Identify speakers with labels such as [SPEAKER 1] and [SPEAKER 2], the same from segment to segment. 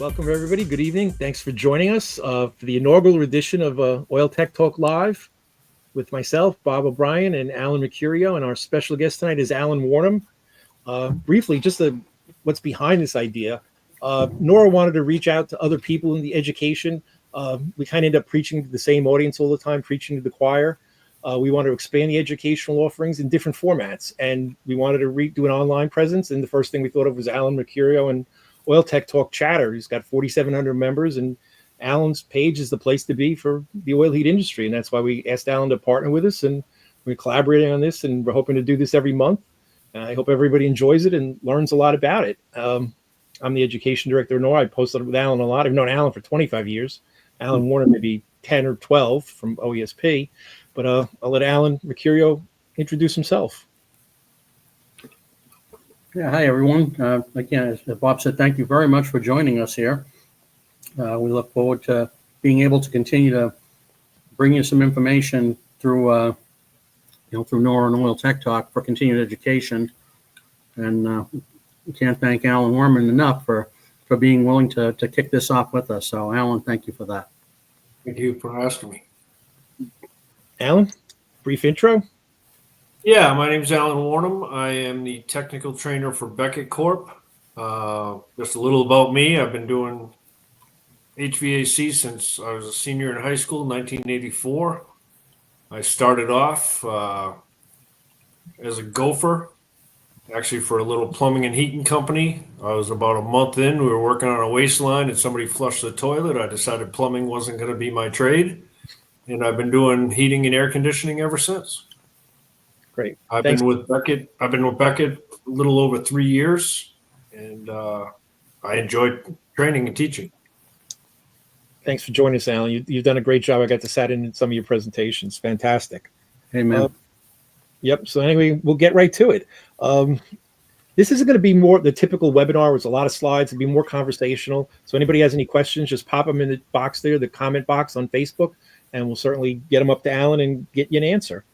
[SPEAKER 1] Welcome, everybody. Good evening. Thanks for joining us for the inaugural edition of Oil Tech Talk Live with myself, Bob O'Brien, and Alan Mercurio. And our special guest tonight is Alan Wornham. Briefly, what's behind this idea. NORA wanted to reach out to other people in the education. We kind of end up preaching to the same audience all the time, preaching to the choir. We want to expand the educational offerings in different formats. And we wanted to do an online presence. And the first thing we thought of was Alan Mercurio and Oil Tech Talk Chatter. He's got 4,700 members, and Alan's page is the place to be for the oil heat industry. And that's why we asked Alan to partner with us, and we're collaborating on this, and we're hoping to do this every month. And I hope everybody enjoys it and learns a lot about it. I'm the education director of NORA. I posted with Alan a lot. I've known Alan for 25 years. Alan Wornham maybe 10 or 12 from OESP. But I'll let Alan Mercurio introduce himself.
[SPEAKER 2] Yeah, hi, everyone. Again, as Bob said, thank you very much for joining us here. We look forward to being able to continue to bring you some information through, through NORA and Oil Tech Talk for continued education. And we can't thank Alan Wornham enough for being willing to kick this off with us. So, Alan, thank you for that.
[SPEAKER 3] Thank you for asking me.
[SPEAKER 1] Alan, brief intro.
[SPEAKER 3] Yeah, my name is Alan Wornham. I am the technical trainer for Beckett Corp. Just a little about me. I've been doing HVAC since I was a senior in high school, 1984. I started off as a gopher, actually for a little plumbing and heating company. I was about a month in. We were working on a waste line and somebody flushed the toilet. I decided plumbing wasn't going to be my trade. And I've been doing heating and air conditioning ever since.
[SPEAKER 1] Great.
[SPEAKER 3] I've been with Beckett a little over 3 years, and I enjoyed training and teaching.
[SPEAKER 1] Thanks for joining us, Alan. You've done a great job. I got to sat in some of your presentations. Fantastic.
[SPEAKER 2] Amen.
[SPEAKER 1] Yep. So anyway, we'll get right to it. This isn't going to be more the typical webinar with a lot of slides. It'll be more conversational. So anybody has any questions, just pop them in the box there, the comment box on Facebook, and we'll certainly get them up to Alan and get you an answer.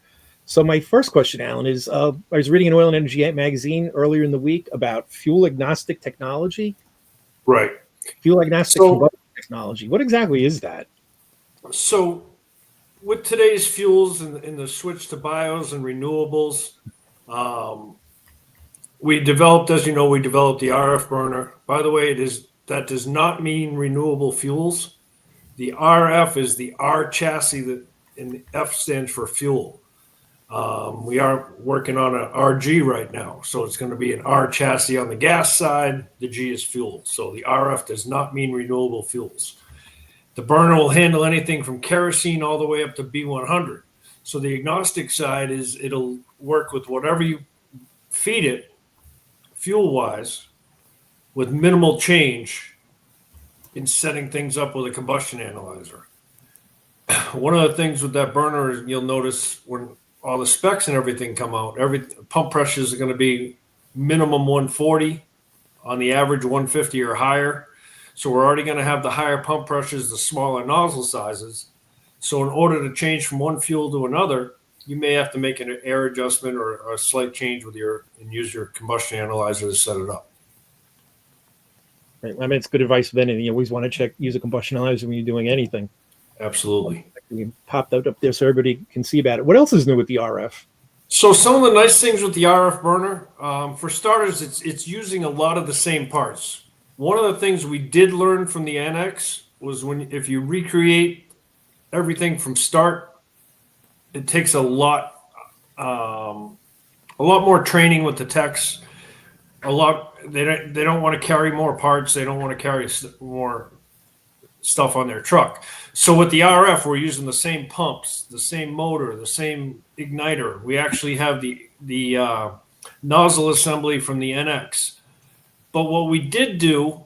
[SPEAKER 1] So my first question, Alan, is I was reading an Oil and Energy magazine earlier in the week about fuel agnostic technology.
[SPEAKER 3] Right.
[SPEAKER 1] Fuel agnostic combustion technology. What exactly is that?
[SPEAKER 3] So with today's fuels and the switch to bios and renewables, we developed the RF burner. By the way, that does not mean renewable fuels. The RF is the R chassis and the F stands for fuel. We are working on an RG right now, so it's going to be an R chassis on the gas side. The G is fuel. So the RF does not mean renewable fuels. The burner will handle anything from kerosene all the way up to B100. So the agnostic side is it'll work with whatever you feed it, fuel-wise, with minimal change in setting things up with a combustion analyzer. One of the things with that burner is you'll notice when all the specs and everything come out, pump pressures are going to be minimum 140, on the average 150 or higher. So we're already going to have the higher pump pressures, the smaller nozzle sizes. So in order to change from one fuel to another, you may have to make an air adjustment or a slight change and use your combustion analyzer to set it up.
[SPEAKER 1] Right. I mean, it's good advice with anything. You always want to use a combustion analyzer when you're doing anything.
[SPEAKER 3] Absolutely.
[SPEAKER 1] You pop that up there so everybody can see about it. What else is new with the RF?
[SPEAKER 3] So some of the nice things with the RF burner, for starters, it's using a lot of the same parts. One of the things we did learn from the NX was if you recreate everything from start, it takes a lot more training with the techs. They don't want to carry more parts. They don't want to carry more stuff on their truck. So with the RF, we're using the same pumps, the same motor, the same igniter. We actually have the nozzle assembly from the NX. But what we did do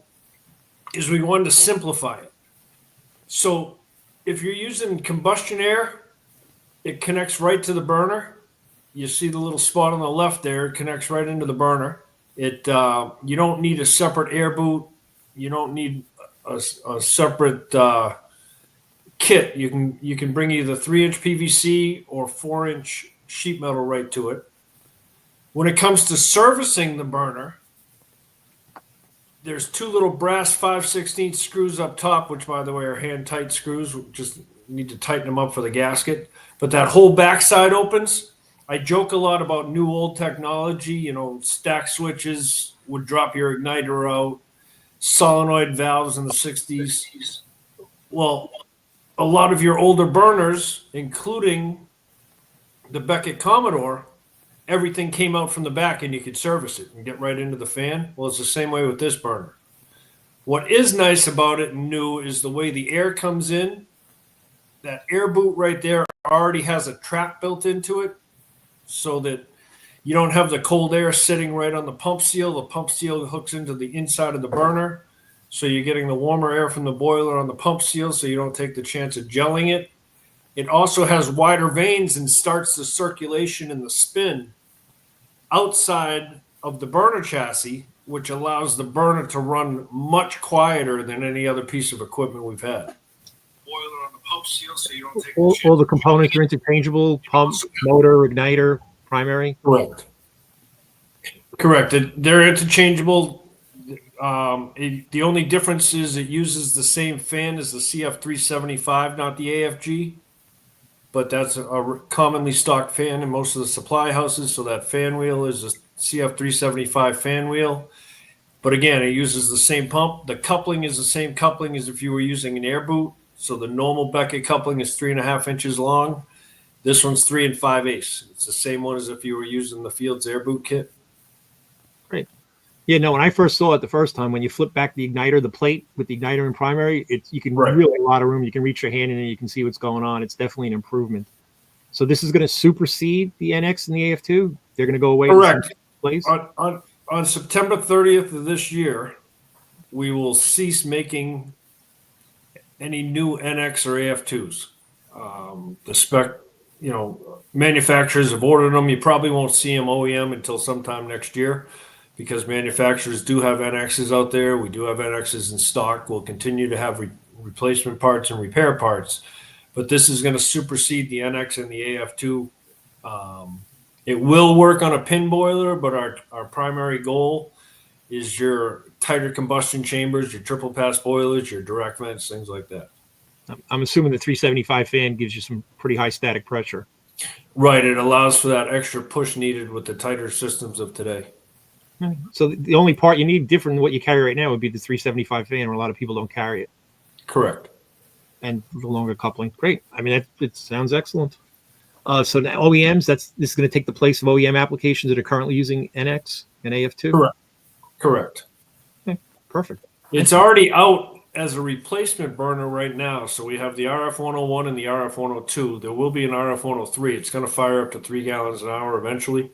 [SPEAKER 3] is we wanted to simplify it. So if you're using combustion air, it connects right to the burner. You see the little spot on the left there, it connects right into the burner. You don't need a separate air boot. You don't need a separate kit. You can bring either 3-inch PVC or 4-inch sheet metal right to it. When it comes to servicing the burner, there's two little brass 5/16 screws up top, which by the way are hand tight screws. We just need to tighten them up for the gasket. But that whole backside opens. I joke a lot about new old technology. You know, stack switches would drop your igniter out, solenoid valves in the 60s. Well, a lot of your older burners, including the Beckett Commodore, everything came out from the back and you could service it and get right into the fan. Well, it's the same way with this burner. What is nice about it and new is the way the air comes in. That air boot right there already has a trap built into it so that you don't have the cold air sitting right on the pump seal. The pump seal hooks into the inside of the burner. So you're getting the warmer air from the boiler on the pump seal so you don't take the chance of gelling it. It also has wider vanes and starts the circulation and the spin outside of the burner chassis, which allows the burner to run much quieter than any other piece of equipment we've had. Boiler on the pump seal so you don't take
[SPEAKER 1] All the components are interchangeable: pump, motor, igniter, primary.
[SPEAKER 3] Correct. Correct. They're interchangeable. The only difference is it uses the same fan as the CF375, not the AFG. But that's a commonly stocked fan in most of the supply houses. So that fan wheel is a CF375 fan wheel. But again, it uses the same pump. The coupling is the same coupling as if you were using an air boot. So the normal Beckett coupling is 3.5 inches long. This one's 3 5/8. It's the same one as if you were using the Fields air boot kit.
[SPEAKER 1] Great. Yeah, no, when I first saw it the first time, when you flip back the igniter, the plate with the igniter and primary, you can really a lot of room. You can reach your hand in and you can see what's going on. It's definitely an improvement. So this is going to supersede the NX and the AF2? They're going to go away?
[SPEAKER 3] Correct.
[SPEAKER 1] Place?
[SPEAKER 3] On September 30th of this year, we will cease making any new NX or AF2s. The spec, manufacturers have ordered them. You probably won't see them OEM until sometime next year, because manufacturers do have NXs out there. We do have NXs in stock. We'll continue to have replacement parts and repair parts, but this is going to supersede the NX and the AF2. It will work on a pin boiler, but our primary goal is your tighter combustion chambers, your triple pass boilers, your direct vents, things like that.
[SPEAKER 1] I'm assuming the 375 fan gives you some pretty high static pressure.
[SPEAKER 3] Right. It allows for that extra push needed with the tighter systems of today.
[SPEAKER 1] So the only part you need different than what you carry right now would be the 375 fan, where a lot of people don't carry it.
[SPEAKER 3] Correct.
[SPEAKER 1] And the longer coupling. Great. I mean, it sounds excellent. So now OEMs, this is going to take the place of OEM applications that are currently using NX and AF2?
[SPEAKER 3] Correct.
[SPEAKER 1] Okay, perfect.
[SPEAKER 3] It's already out as a replacement burner right now. So we have the RF101 and the RF102. There will be an RF103. It's going to fire up to 3 gallons an hour eventually.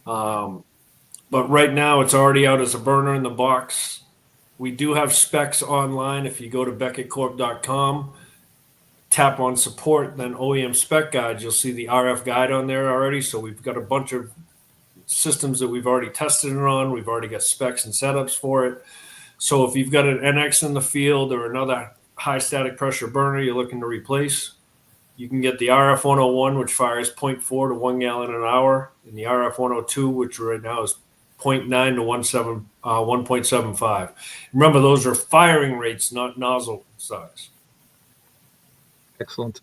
[SPEAKER 3] But right now it's already out as a burner in the box. We do have specs online. If you go to beckettcorp.com, tap on support, then OEM spec guides, you'll see the RF guide on there already. So we've got a bunch of systems that we've already tested it on. We've already got specs and setups for it. So if you've got an NX in the field or another high static pressure burner you're looking to replace, you can get the RF101, which fires 0.4 to 1 gallon an hour, and the RF102, which right now is 0.9 to 1.75. Remember, those are firing rates, not nozzle size.
[SPEAKER 1] Excellent.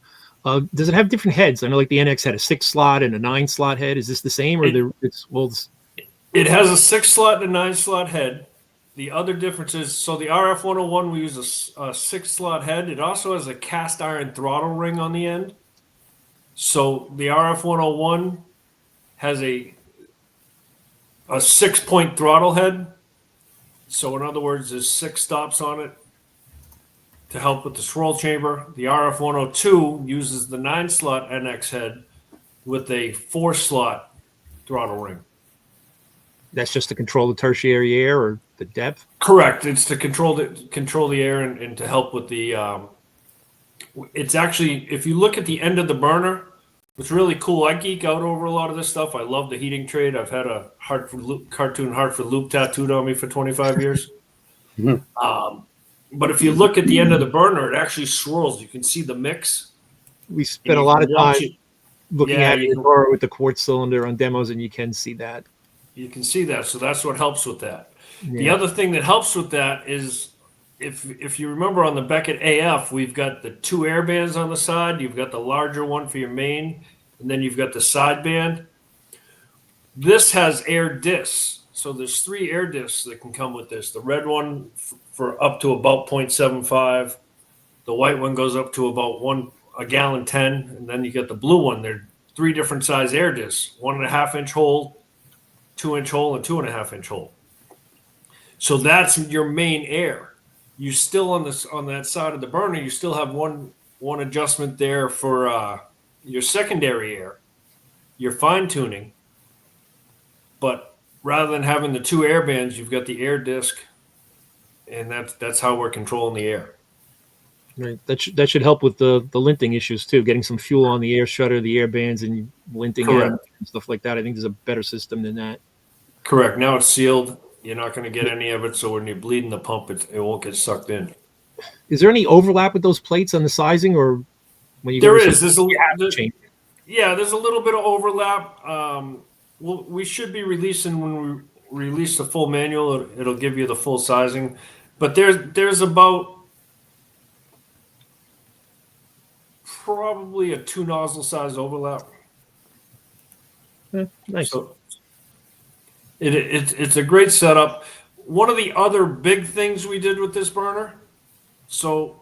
[SPEAKER 1] Does it have different heads? I know like the NX had a 6-slot and a 9-slot head. Is this the same, or
[SPEAKER 3] it has a 6-slot and a 9-slot head. The other difference is, so the RF101, we use a 6-slot head. It also has a cast iron throttle ring on the end. So the RF101 has a 6-point throttle head. So in other words, there's 6 stops on it to help with the swirl chamber. The RF102 uses the 9-slot NX head with a 4-slot throttle ring.
[SPEAKER 1] That's just to control the tertiary air or the depth?
[SPEAKER 3] Correct. It's to control the air and to help with the it's actually, if you look at the end of the burner, it's really cool. I geek out over a lot of this stuff. I love the heating trade. I've had a cartoon Hartford loop tattooed on me for 25 years. But if you look at the end of the burner, it actually swirls. You can see the mix.
[SPEAKER 1] We spent a lot of time looking at it with the quartz cylinder on demos, and you can see that.
[SPEAKER 3] You can see that. So that's what helps with that. The
[SPEAKER 1] Yeah.
[SPEAKER 3] other thing that helps with that is if you remember on the Beckett AF, we've got the two air bands on the side. You've got the larger one for your main, and then you've got the side band. This has air discs. So there's 3 air discs that can come with this. The red one for up to about 0.75. The white one goes up to about a gallon 10, and then you get the blue one. They're 3 different size air discs: 1.5-inch hole, 2-inch hole, and 2.5-inch hole. So that's your main air. You still on that side of the burner, you still have one adjustment there for your secondary air, your fine tuning. But rather than having the 2 air bands, you've got the air disc, and that's how we're controlling the air.
[SPEAKER 1] Right. That should help with the linting issues too. Getting some fuel on the air shutter, the air bands, and linting
[SPEAKER 3] Correct.
[SPEAKER 1] out and stuff like that. I think there's a better system than that.
[SPEAKER 3] Correct. Now it's sealed. You're not going to get any of it, so when you're bleeding the pump, it won't get sucked in.
[SPEAKER 1] Is there any overlap with those plates on the sizing, or when you
[SPEAKER 3] There
[SPEAKER 1] go to
[SPEAKER 3] is. There's
[SPEAKER 1] change?
[SPEAKER 3] yeah, there's a little bit of overlap. We should be releasing when we release the full manual. It'll give you the full sizing, but there's about probably a 2 nozzle size overlap.
[SPEAKER 1] Nice.
[SPEAKER 3] So it's a great setup. One of the other big things we did with this burner, so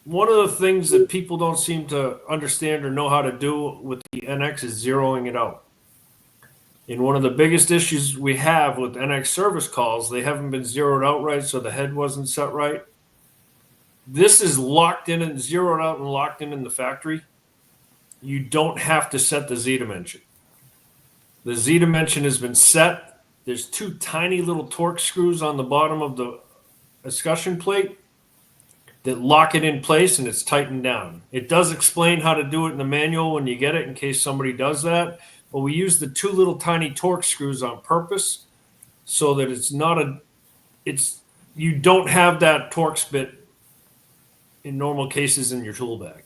[SPEAKER 3] one of the things that people don't seem to understand or know how to do with the NX is zeroing it out. And one of the biggest issues we have with NX service calls, they haven't been zeroed out right, so the head wasn't set right. This is locked in and zeroed out and locked in the factory. You don't have to set the Z dimension. The Z dimension has been set. There's 2 tiny little torque screws on the bottom of the escutcheon plate that lock it in place, and it's tightened down. It does explain how to do it in the manual when you get it in case somebody does that. But we use the 2 little tiny torque screws on purpose so that you don't have that torque spit in normal cases in your tool bag.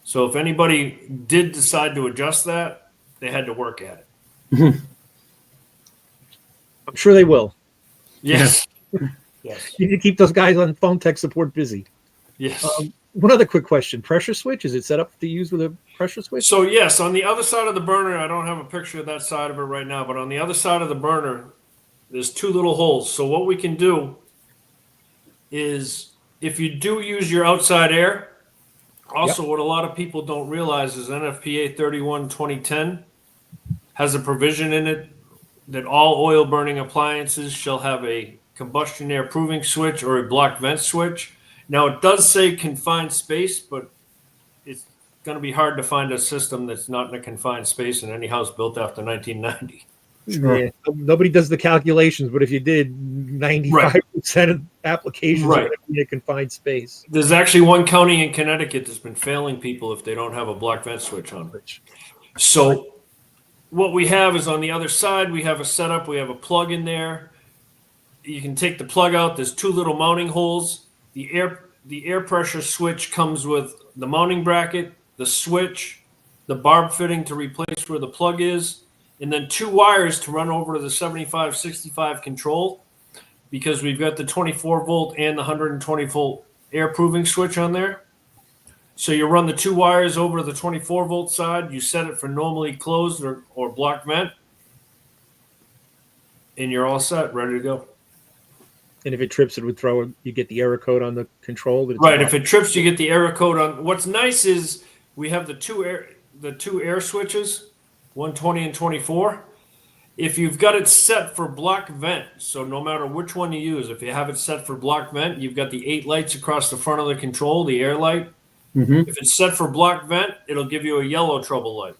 [SPEAKER 3] So if anybody did decide to adjust that, they had to work at it.
[SPEAKER 1] I'm sure they will.
[SPEAKER 3] Yes. Yes.
[SPEAKER 1] You need to keep those guys on phone tech support busy.
[SPEAKER 3] Yes.
[SPEAKER 1] One other quick question: pressure switch, is it set up to use with a pressure switch?
[SPEAKER 3] So yes, on the other side of the burner, I don't have a picture of that side of it right now, but on the other side of the burner, there's 2 little holes. So what we can do is, if you do use your outside air, also what a lot of people don't realize is NFPA 31/2010 has a provision in it that all oil burning appliances shall have a combustion air proving switch or a block vent switch. Now it does say confined space, but it's going to be hard to find a system that's not in a confined space in any house built after 1990.
[SPEAKER 2] Sure.
[SPEAKER 1] Yeah. Nobody does the calculations, but if you did, 95% of applications are going to be in a confined space.
[SPEAKER 3] There's actually one county in Connecticut that's been failing people if they don't have a block vent switch on. So what we have is on the other side, we have a setup, we have a plug in there. You can take the plug out. There's 2 little mounting holes. The air pressure switch comes with the mounting bracket, the switch, the barb fitting to replace where the plug is, and then 2 wires to run over to the 75-65 control, because we've got the 24 volt and the 120 volt air proving switch on there. So you run the 2 wires over to the 24 volt side, you set it for normally closed or block vent, and you're all set, ready to go.
[SPEAKER 1] And if it trips, it would you get the error code on the control.
[SPEAKER 3] Right. If it trips, you get the error code on. What's nice is we have the two air switches, 120 and 24. If you've got it set for block vent, so no matter which one you use, if you have it set for block vent, you've got the 8 lights across the front of the control, the air light.
[SPEAKER 2] Mm-hmm.
[SPEAKER 3] If it's set for block vent, it'll give you a yellow trouble light.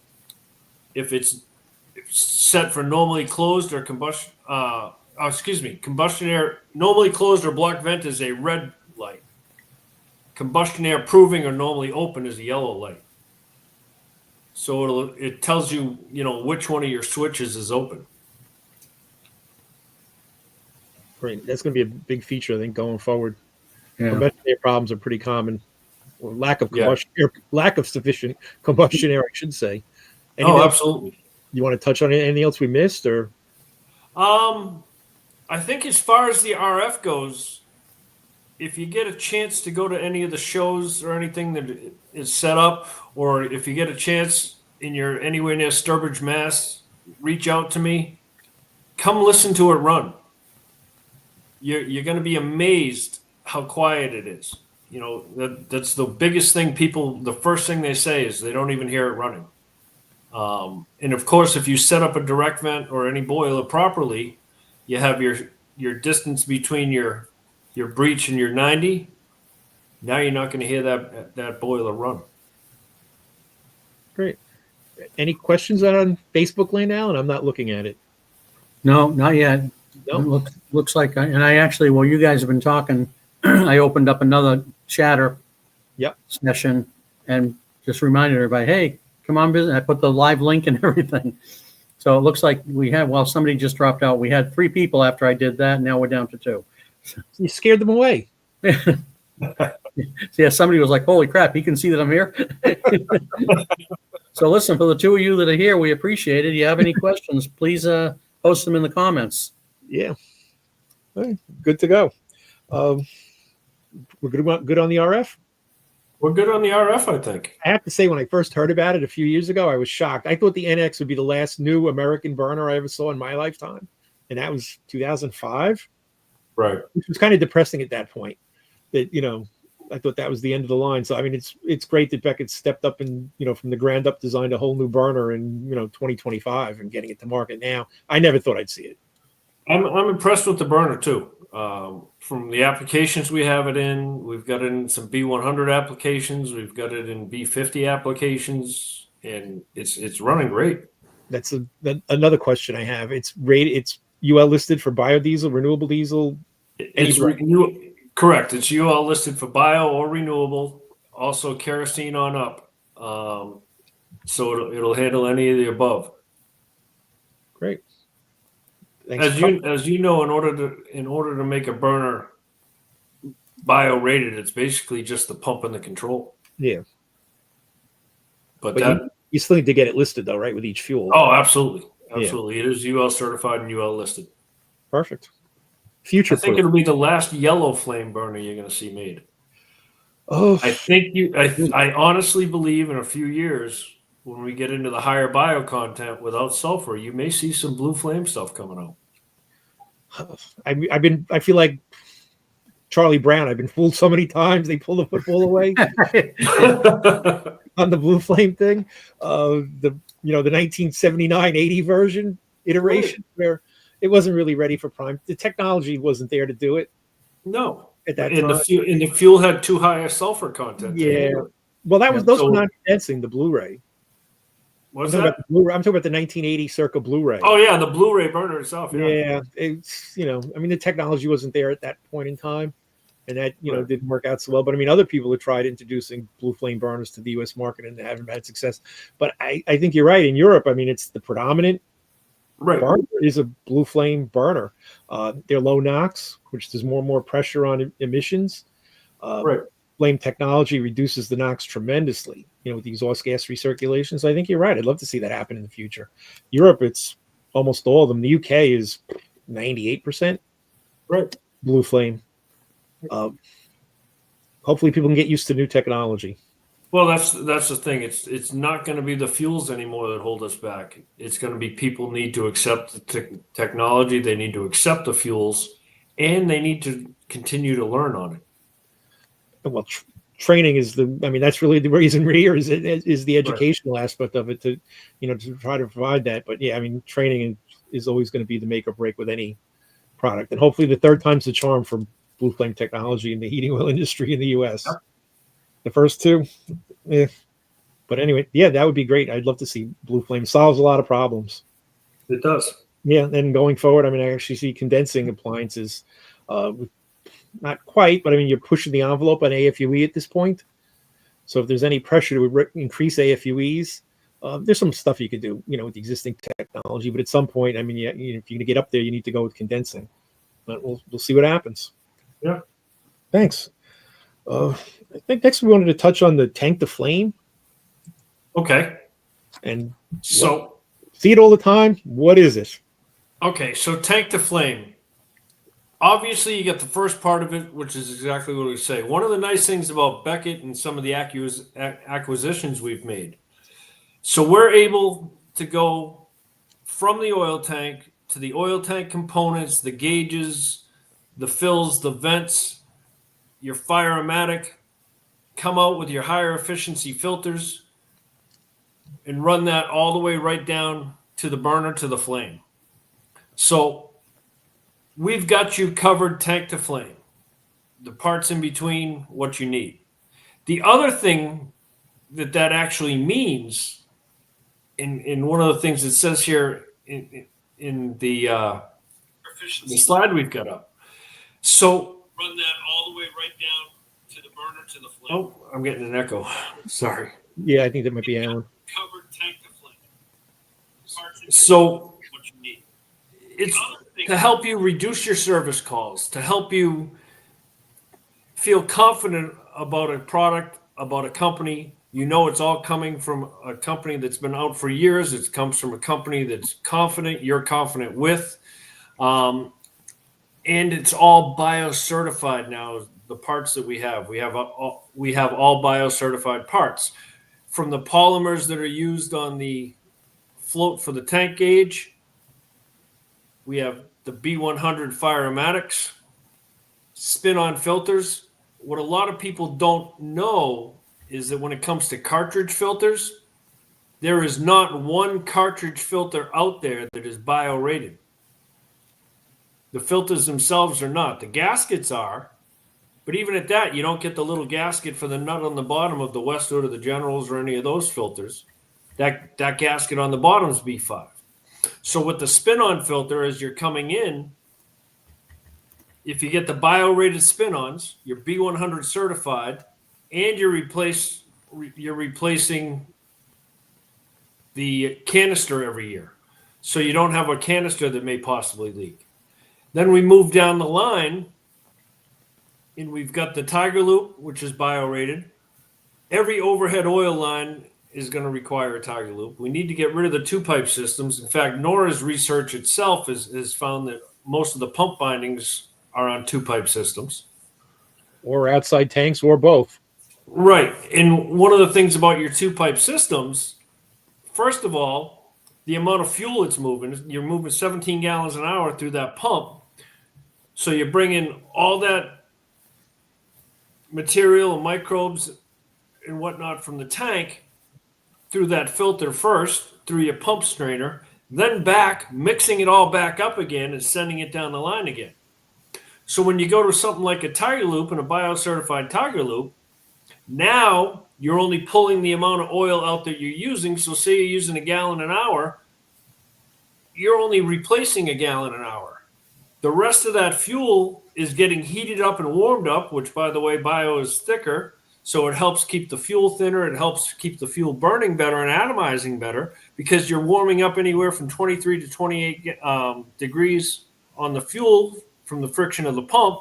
[SPEAKER 3] If it's set for normally closed or combustion air, normally closed or block vent is a red light. Combustion air proving or normally open is a yellow light. So it tells you, which one of your switches is open.
[SPEAKER 1] Great. That's going to be a big feature, I think, going forward.
[SPEAKER 2] Yeah.
[SPEAKER 1] Combustion air problems are pretty common. Or lack of combustion air, lack of sufficient combustion air, I should say.
[SPEAKER 3] Absolutely.
[SPEAKER 1] You want to touch on anything else we missed, or?
[SPEAKER 3] I think as far as the RF goes, if you get a chance to go to any of the shows or anything that is set up, or if you get a chance and you're anywhere near Sturbridge, Mass, reach out to me. Come listen to it run. You're going to be amazed how quiet it is. You know, that's the biggest thing. People, the first thing they say is they don't even hear it running. And of course, if you set up a direct vent or any boiler properly, you have your distance between your breach and your 90. Now you're not going to hear that boiler run.
[SPEAKER 1] Great. Any questions on Facebook land, Alan? I'm not looking at it.
[SPEAKER 2] No, not yet.
[SPEAKER 1] No.
[SPEAKER 2] It looks like, and I actually, while you guys have been talking, I opened up another chatter session and just reminded everybody, hey, come on, visit. I put the live link and everything. So it looks like we had, well, somebody just dropped out. We had 3 people after I did that. Now we're down to 2.
[SPEAKER 1] You scared them away.
[SPEAKER 2] Yeah, somebody was like, holy crap, he can see that I'm here. So listen, for the 2 of you that are here, we appreciate it. If you have any questions, please post them in the comments.
[SPEAKER 1] Yeah. All right. Good to go. We're good on the RF?
[SPEAKER 3] We're good on the RF, I think.
[SPEAKER 1] I have to say, when I first heard about it a few years ago, I was shocked. I thought the NX would be the last new American burner I ever saw in my lifetime. And that was 2005.
[SPEAKER 3] Right.
[SPEAKER 1] Which was kind of depressing at that point. That, you know, I thought that was the end of the line. So, I mean, it's great that Beckett stepped up and, you know, from the ground up designed a whole new burner in, you know, 2025 and getting it to market now. I never thought I'd see it.
[SPEAKER 3] I'm impressed with the burner too. From the applications we have it in, we've got it in some B100 applications, we've got it in B50 applications, and it's running great.
[SPEAKER 1] That's another question I have. It's rated. It's UL listed for biodiesel, renewable diesel.
[SPEAKER 3] Correct. It's UL listed for bio or renewable. Also kerosene on up. So it'll handle any of the above.
[SPEAKER 1] Great. Thanks.
[SPEAKER 3] As you know, in order to make a burner bio rated, it's basically just the pump and the control.
[SPEAKER 1] Yeah.
[SPEAKER 3] But
[SPEAKER 1] you still need to get it listed though, right? With each fuel.
[SPEAKER 3] Oh, absolutely.
[SPEAKER 1] Yeah.
[SPEAKER 3] It is UL certified and UL listed.
[SPEAKER 1] Perfect. Future.
[SPEAKER 3] I think it'll be the last yellow flame burner you're going to see made.
[SPEAKER 1] Oh,
[SPEAKER 3] I honestly believe in a few years, when we get into the higher bio content without sulfur, you may see some blue flame stuff coming out.
[SPEAKER 1] I feel like Charlie Brown. I've been fooled so many times. They pull the football away on the blue flame thing. The 1979-80 version iteration where it wasn't really ready for prime. The technology wasn't there to do it.
[SPEAKER 3] No,
[SPEAKER 1] at that
[SPEAKER 3] time. The fuel had too high a sulfur content.
[SPEAKER 1] Yeah. Well, those were not condensing the Blu-ray.
[SPEAKER 3] What's
[SPEAKER 1] I'm
[SPEAKER 3] that?
[SPEAKER 1] I'm talking about the 1980 circa Blu-ray.
[SPEAKER 3] Oh yeah, the Blu-ray burner itself.
[SPEAKER 1] Yeah, it's the technology wasn't there at that point in time, and that didn't work out so well. But I mean, other people have tried introducing blue flame burners to the U.S. market and they haven't had success. But I think you're right. In Europe, I mean, it's the predominant burner is a blue flame burner. They're low NOx, which there's more and more pressure on emissions. Flame technology reduces the NOx tremendously, with the exhaust gas recirculation. So I think you're right. I'd love to see that happen in the future. Europe, it's almost all of them. The UK is 98% blue flame. Hopefully people can get used to new technology.
[SPEAKER 3] Well, that's the thing. It's not going to be the fuels anymore that hold us back. It's going to be people need to accept the technology. They need to accept the fuels, and they need to continue to learn on it.
[SPEAKER 1] Well, training is that's really the reason we're here is the educational aspect of it to try to provide that. But yeah, I mean, training is always going to be the make or break with any product. And hopefully the third time's the charm for blue flame technology in the heating oil industry in the U.S. Yep. The first two, yeah. But anyway, yeah, that would be great. I'd love to see blue flame. Solves a lot of problems.
[SPEAKER 3] It does.
[SPEAKER 1] Yeah, and going forward, I actually see condensing appliances. Not quite, but you're pushing the envelope on AFUE at this point. So if there's any pressure to increase AFUEs, there's some stuff you could do, with the existing technology. But at some point, if you're going to get up there, you need to go with condensing. But we'll see what happens.
[SPEAKER 3] Yeah.
[SPEAKER 1] Thanks. I think next we wanted to touch on the tank to flame.
[SPEAKER 3] Okay.
[SPEAKER 1] And
[SPEAKER 3] so
[SPEAKER 1] see it all the time. What is it?
[SPEAKER 3] Okay, so tank to flame. obviously you get the first part of it, which is exactly what we say. One of the nice things about Beckett and some of the acquisitions we've made. So we're able to go from the oil tank to the oil tank components, the gauges, the fills, the vents, your fire-o-matic, come out with your higher efficiency filters and run that all the way right down to the burner, to the flame. So we've got you covered tank to flame, the parts in between, what you need. The other thing that actually means, in one of the things it says here in the slide we've got up. So run that all the way right down to the burner, to the flame. Oh, I'm getting an echo. Sorry.
[SPEAKER 1] Yeah, I think that might be Alan.
[SPEAKER 3] Covered tank to flame. So what you need. It's to help you reduce your service calls, to help you feel confident about a product, about a company. You know it's all coming from a company that's been out for years. It comes from a company that's confident, you're confident with. And it's all bio-certified now, the parts that we have. We have all bio-certified parts. From the polymers that are used on the float for the tank gauge, we have the B100 fire-o-matics, spin-on filters. What a lot of people don't know is that when it comes to cartridge filters, there is not one cartridge filter out there that is bio-rated. The filters themselves are not. The gaskets are, but even at that, you don't get the little gasket for the nut on the bottom of the Westwood or the Generals or any of those filters. That gasket on the bottom is B5. So with the spin-on filter, as you're coming in, if you get the bio-rated spin-ons, you're B100 certified, and you're replacing the canister every year. So you don't have a canister that may possibly leak. Then we move down the line, and we've got the Tiger Loop, which is bio-rated. Every overhead oil line is going to require a Tiger Loop. We need to get rid of the two-pipe systems. In fact, NORA's research itself has found that most of the pump bindings are on two-pipe systems.
[SPEAKER 1] Or outside tanks, or both.
[SPEAKER 3] Right. And one of the things about your two-pipe systems, first of all, the amount of fuel it's moving, you're moving 17 gallons an hour through that pump. So you're bringing all that material and microbes and whatnot from the tank through that filter first, through your pump strainer, then back, mixing it all back up again and sending it down the line again. So when you go to something like a Tiger Loop and a bio-certified Tiger Loop, now you're only pulling the amount of oil out that you're using. So say you're using a gallon an hour, you're only replacing a gallon an hour. The rest of that fuel is getting heated up and warmed up, which, by the way, bio is thicker. So it helps keep the fuel thinner. It helps keep the fuel burning better and atomizing better because you're warming up anywhere from 23 to 28 degrees on the fuel from the friction of the pump.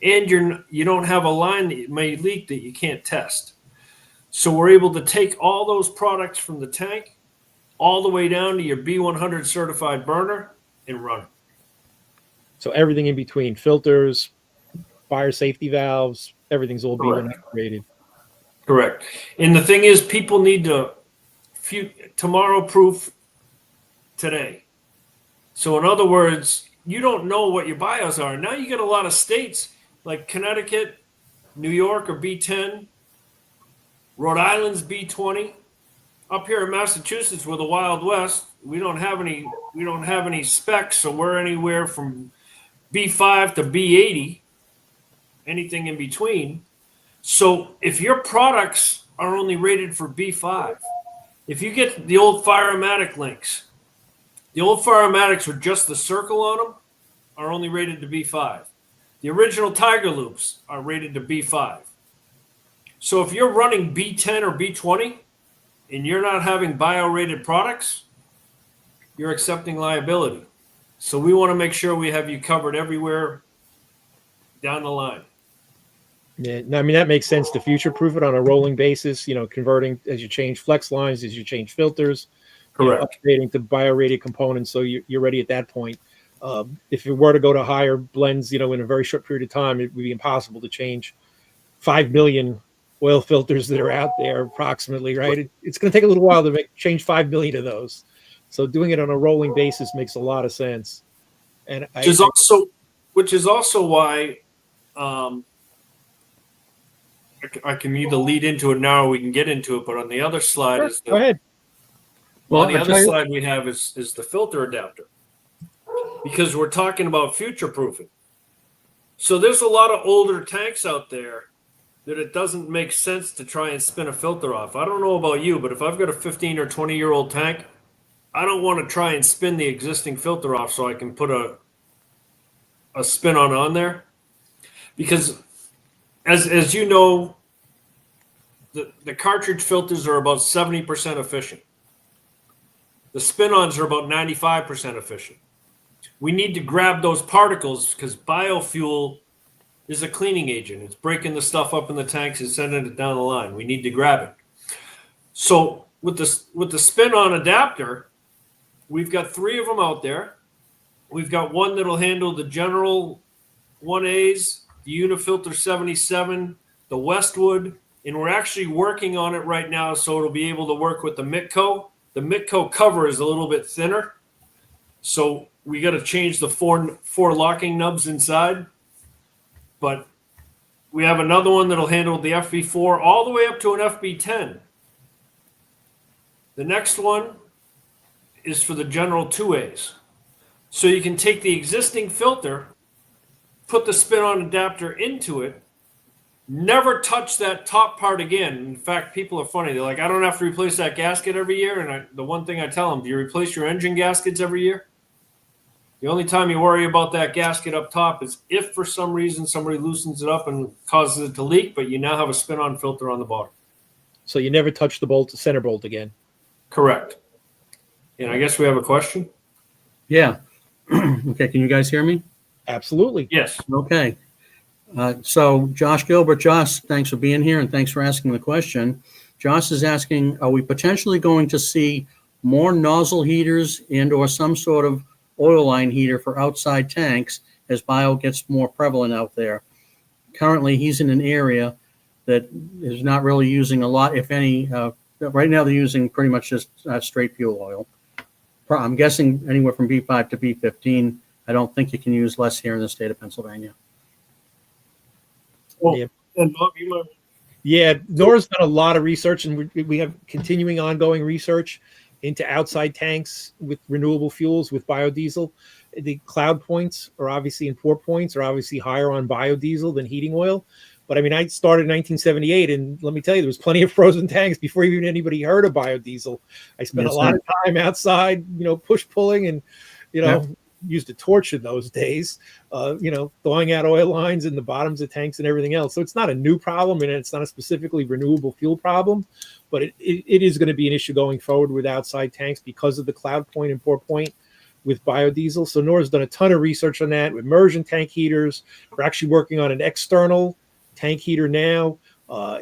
[SPEAKER 3] And you don't have a line that may leak that you can't test. So we're able to take all those products from the tank all the way down to your B100 certified burner and run it.
[SPEAKER 1] So everything in between, filters, fire safety valves, everything's all B100 rated.
[SPEAKER 3] Correct. And the thing is, people need to tomorrow proof today. So in other words, you don't know what your bios are. Now you get a lot of states like Connecticut, New York are B10, Rhode Island's B20. Up here in Massachusetts, we're the Wild West. We don't have any specs, so we're anywhere from B5 to B80, anything in between. So if your products are only rated for B5, if you get the old fire-o-matic links, the old fire-o-matics with just the circle on them are only rated to B5. The original Tiger Loops are rated to B5. So if you're running B10 or B20 and you're not having bio-rated products, you're accepting liability. So we want to make sure we have you covered everywhere down the line.
[SPEAKER 1] Yeah, I mean, that makes sense to future-proof it on a rolling basis, converting as you change flex lines, as you change filters,
[SPEAKER 3] Correct.
[SPEAKER 1] Upgrading to bio-rated components so you're ready at that point. If it were to go to higher blends, in a very short period of time, it would be impossible to change 5 million oil filters that are out there approximately, right? It's going to take a little while to change 5 million of those. So doing it on a rolling basis makes a lot of sense. And
[SPEAKER 3] which is also why I can either lead into it now or we can get into it. But on the other slide
[SPEAKER 1] sure,
[SPEAKER 3] is
[SPEAKER 1] go ahead.
[SPEAKER 3] Well, on the other slide we have is the filter adapter, because we're talking about future proofing. So there's a lot of older tanks out there that it doesn't make sense to try and spin a filter off. I don't know about you, but if I've got a 15 or 20-year-old tank, I don't want to try and spin the existing filter off so I can put a spin on there, because as you know, the cartridge filters are about 70% efficient. The spin-ons are about 95% efficient. We need to grab those particles because biofuel is a cleaning agent. It's breaking the stuff up in the tanks and sending it down the line. We need to grab it. So with the spin-on adapter, we've got 3 of them out there. We've got one that'll handle the general 1As, the Unifilter 77, the Westwood, and we're actually working on it right now so it'll be able to work with the Mitco. The Mitco cover is a little bit thinner, so we got to change the four locking nubs inside. But we have another one that'll handle the FB4 all the way up to an FB10. The next one is for the general 2As. So you can take the existing filter, put the spin-on adapter into it, never touch that top part again. In fact, people are funny. They're like, I don't have to replace that gasket every year. And the one thing I tell them, do you replace your engine gaskets every year? The only time you worry about that gasket up top is if for some reason somebody loosens it up and causes it to leak, but you now have a spin-on filter on the bottom.
[SPEAKER 1] So you never touch the center bolt again.
[SPEAKER 3] Correct. And I guess we have a question.
[SPEAKER 2] Yeah. Okay. Can you guys hear me?
[SPEAKER 1] Absolutely.
[SPEAKER 3] Yes.
[SPEAKER 2] Okay. So Josh Gilbert, Josh, thanks for being here and thanks for asking the question. Josh is asking, are we potentially going to see more nozzle heaters and or some sort of oil line heater for outside tanks as bio gets more prevalent out there? Currently, he's in an area that is not really using a lot, if any. Right now, they're using pretty much just straight fuel oil. I'm guessing anywhere from B5 to B15. I don't think you can use less here in the state of Pennsylvania.
[SPEAKER 3] Well, yeah. And Bob, you might.
[SPEAKER 1] Yeah, NORA's done a lot of research, and we have continuing ongoing research into outside tanks with renewable fuels with biodiesel. The cloud points are obviously, and pour points are obviously higher on biodiesel than heating oil. But I mean, I started in 1978, and let me tell you, there was plenty of frozen tanks before even anybody heard of biodiesel. I spent a lot of time outside, push pulling and, used a torch in those days, thawing out oil lines in the bottoms of tanks and everything else. So it's not a new problem, and it's not a specifically renewable fuel problem, but it is going to be an issue going forward with outside tanks because of the cloud point and pour point with biodiesel. So NORA's done a ton of research on that with immersion tank heaters. We're actually working on an external tank heater now,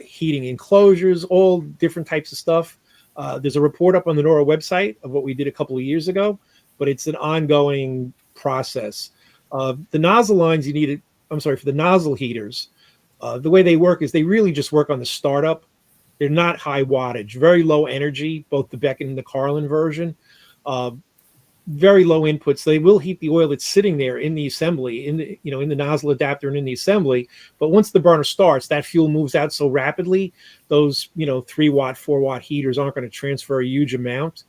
[SPEAKER 1] heating enclosures, all different types of stuff. There's a report up on the NORA website of what we did a couple of years ago, but it's an ongoing process. The nozzle lines for the nozzle heaters, the way they work is they really just work on the startup. They're not high wattage, very low energy, both the Beckett and the Carlin version. Very low inputs. They will heat the oil that's sitting there in the assembly, in the nozzle adapter and in the assembly. But once the burner starts, that fuel moves out so rapidly, those 3 watt, 4 watt heaters aren't going to transfer a huge amount.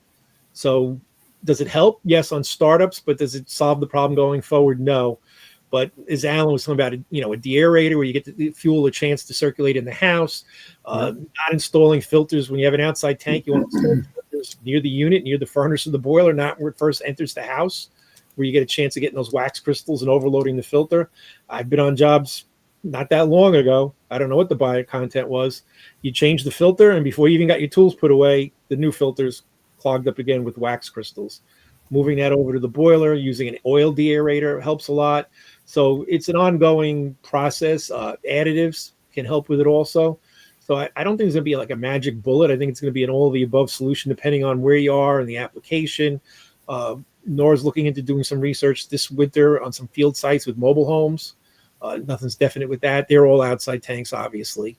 [SPEAKER 1] So does it help? Yes, on startups, but does it solve the problem going forward? No. But as Alan was talking about, a deaerator where you get the fuel a chance to circulate in the house, not installing filters when you have an outside tank. You want to install filters near the unit, near the furnace of the boiler, not where it first enters the house, where you get a chance of getting those wax crystals and overloading the filter. I've been on jobs not that long ago. I don't know what the bio content was. You change the filter, and before you even got your tools put away, the new filter's clogged up again with wax crystals. Moving that over to the boiler, using an oil deaerator helps a lot. So it's an ongoing process. Additives can help with it also. So I don't think it's going to be like a magic bullet. I think it's going to be an all of the above solution depending on where you are and the application. NORA's looking into doing some research this winter on some field sites with mobile homes. Nothing's definite with that. They're all outside tanks, obviously.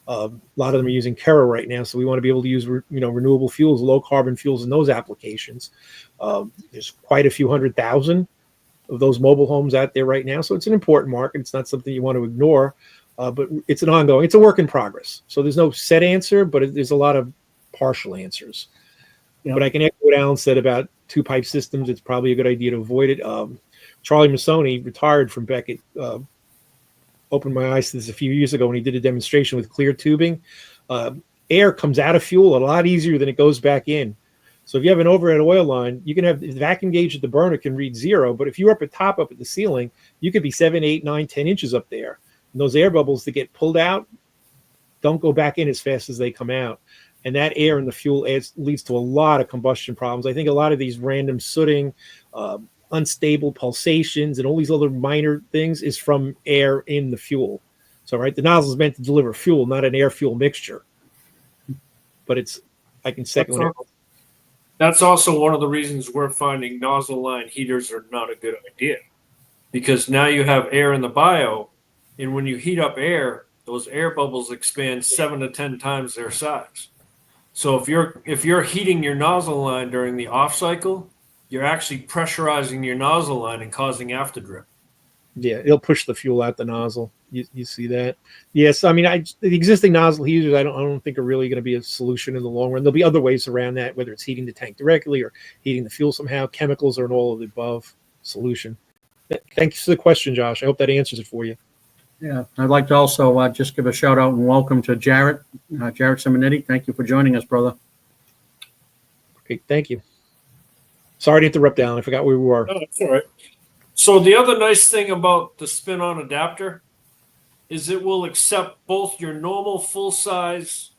[SPEAKER 1] A lot of them are using Kera right now, so we want to be able to use renewable fuels, low carbon fuels in those applications. There's quite a few 100,000 of those mobile homes out there right now, so it's an important market. It's not something you want to ignore, but it's an ongoing. It's a work in progress. So there's no set answer, but there's a lot of partial answers. But I can echo what Alan said about two-pipe systems. It's probably a good idea to avoid it. Charlie Massoni, retired from Beckett, opened my eyes to this a few years ago when he did a demonstration with clear tubing. Air comes out of fuel a lot easier than it goes back in. So if you have an overhead oil line, you can have the vacuum gauge at the burner can read 0, but if you're up at the ceiling, you could be 7, 8, 9, 10 inches up there. And those air bubbles that get pulled out don't go back in as fast as they come out. And that air in the fuel leads to a lot of combustion problems. I think a lot of these random sooting, unstable pulsations, and all these other minor things is from air in the fuel. So, right, the nozzle is meant to deliver fuel, not an air-fuel mixture. But I can second it.
[SPEAKER 3] That's also one of the reasons we're finding nozzle line heaters are not a good idea, because now you have air in the bio, and when you heat up air, those air bubbles expand 7 to 10 times their size. So if you're heating your nozzle line during the off cycle, you're actually pressurizing your nozzle line and causing afterdrip.
[SPEAKER 1] Yeah, it'll push the fuel out the nozzle. You see that? Yes, I mean, the existing nozzle heaters, I don't think are really going to be a solution in the long run. There'll be other ways around that, whether it's heating the tank directly or heating the fuel somehow. Chemicals are an all of the above solution. Thanks for the question, Josh. I hope that answers it for you.
[SPEAKER 2] Yeah, I'd like to also just give a shout out and welcome to Jarrett Simonetti. Thank you for joining us, brother.
[SPEAKER 1] Great, thank you. Sorry to interrupt, Alan. I forgot where we were.
[SPEAKER 3] No, that's all right. So the other nice thing about the spin-on adapter is it will accept both your normal full-size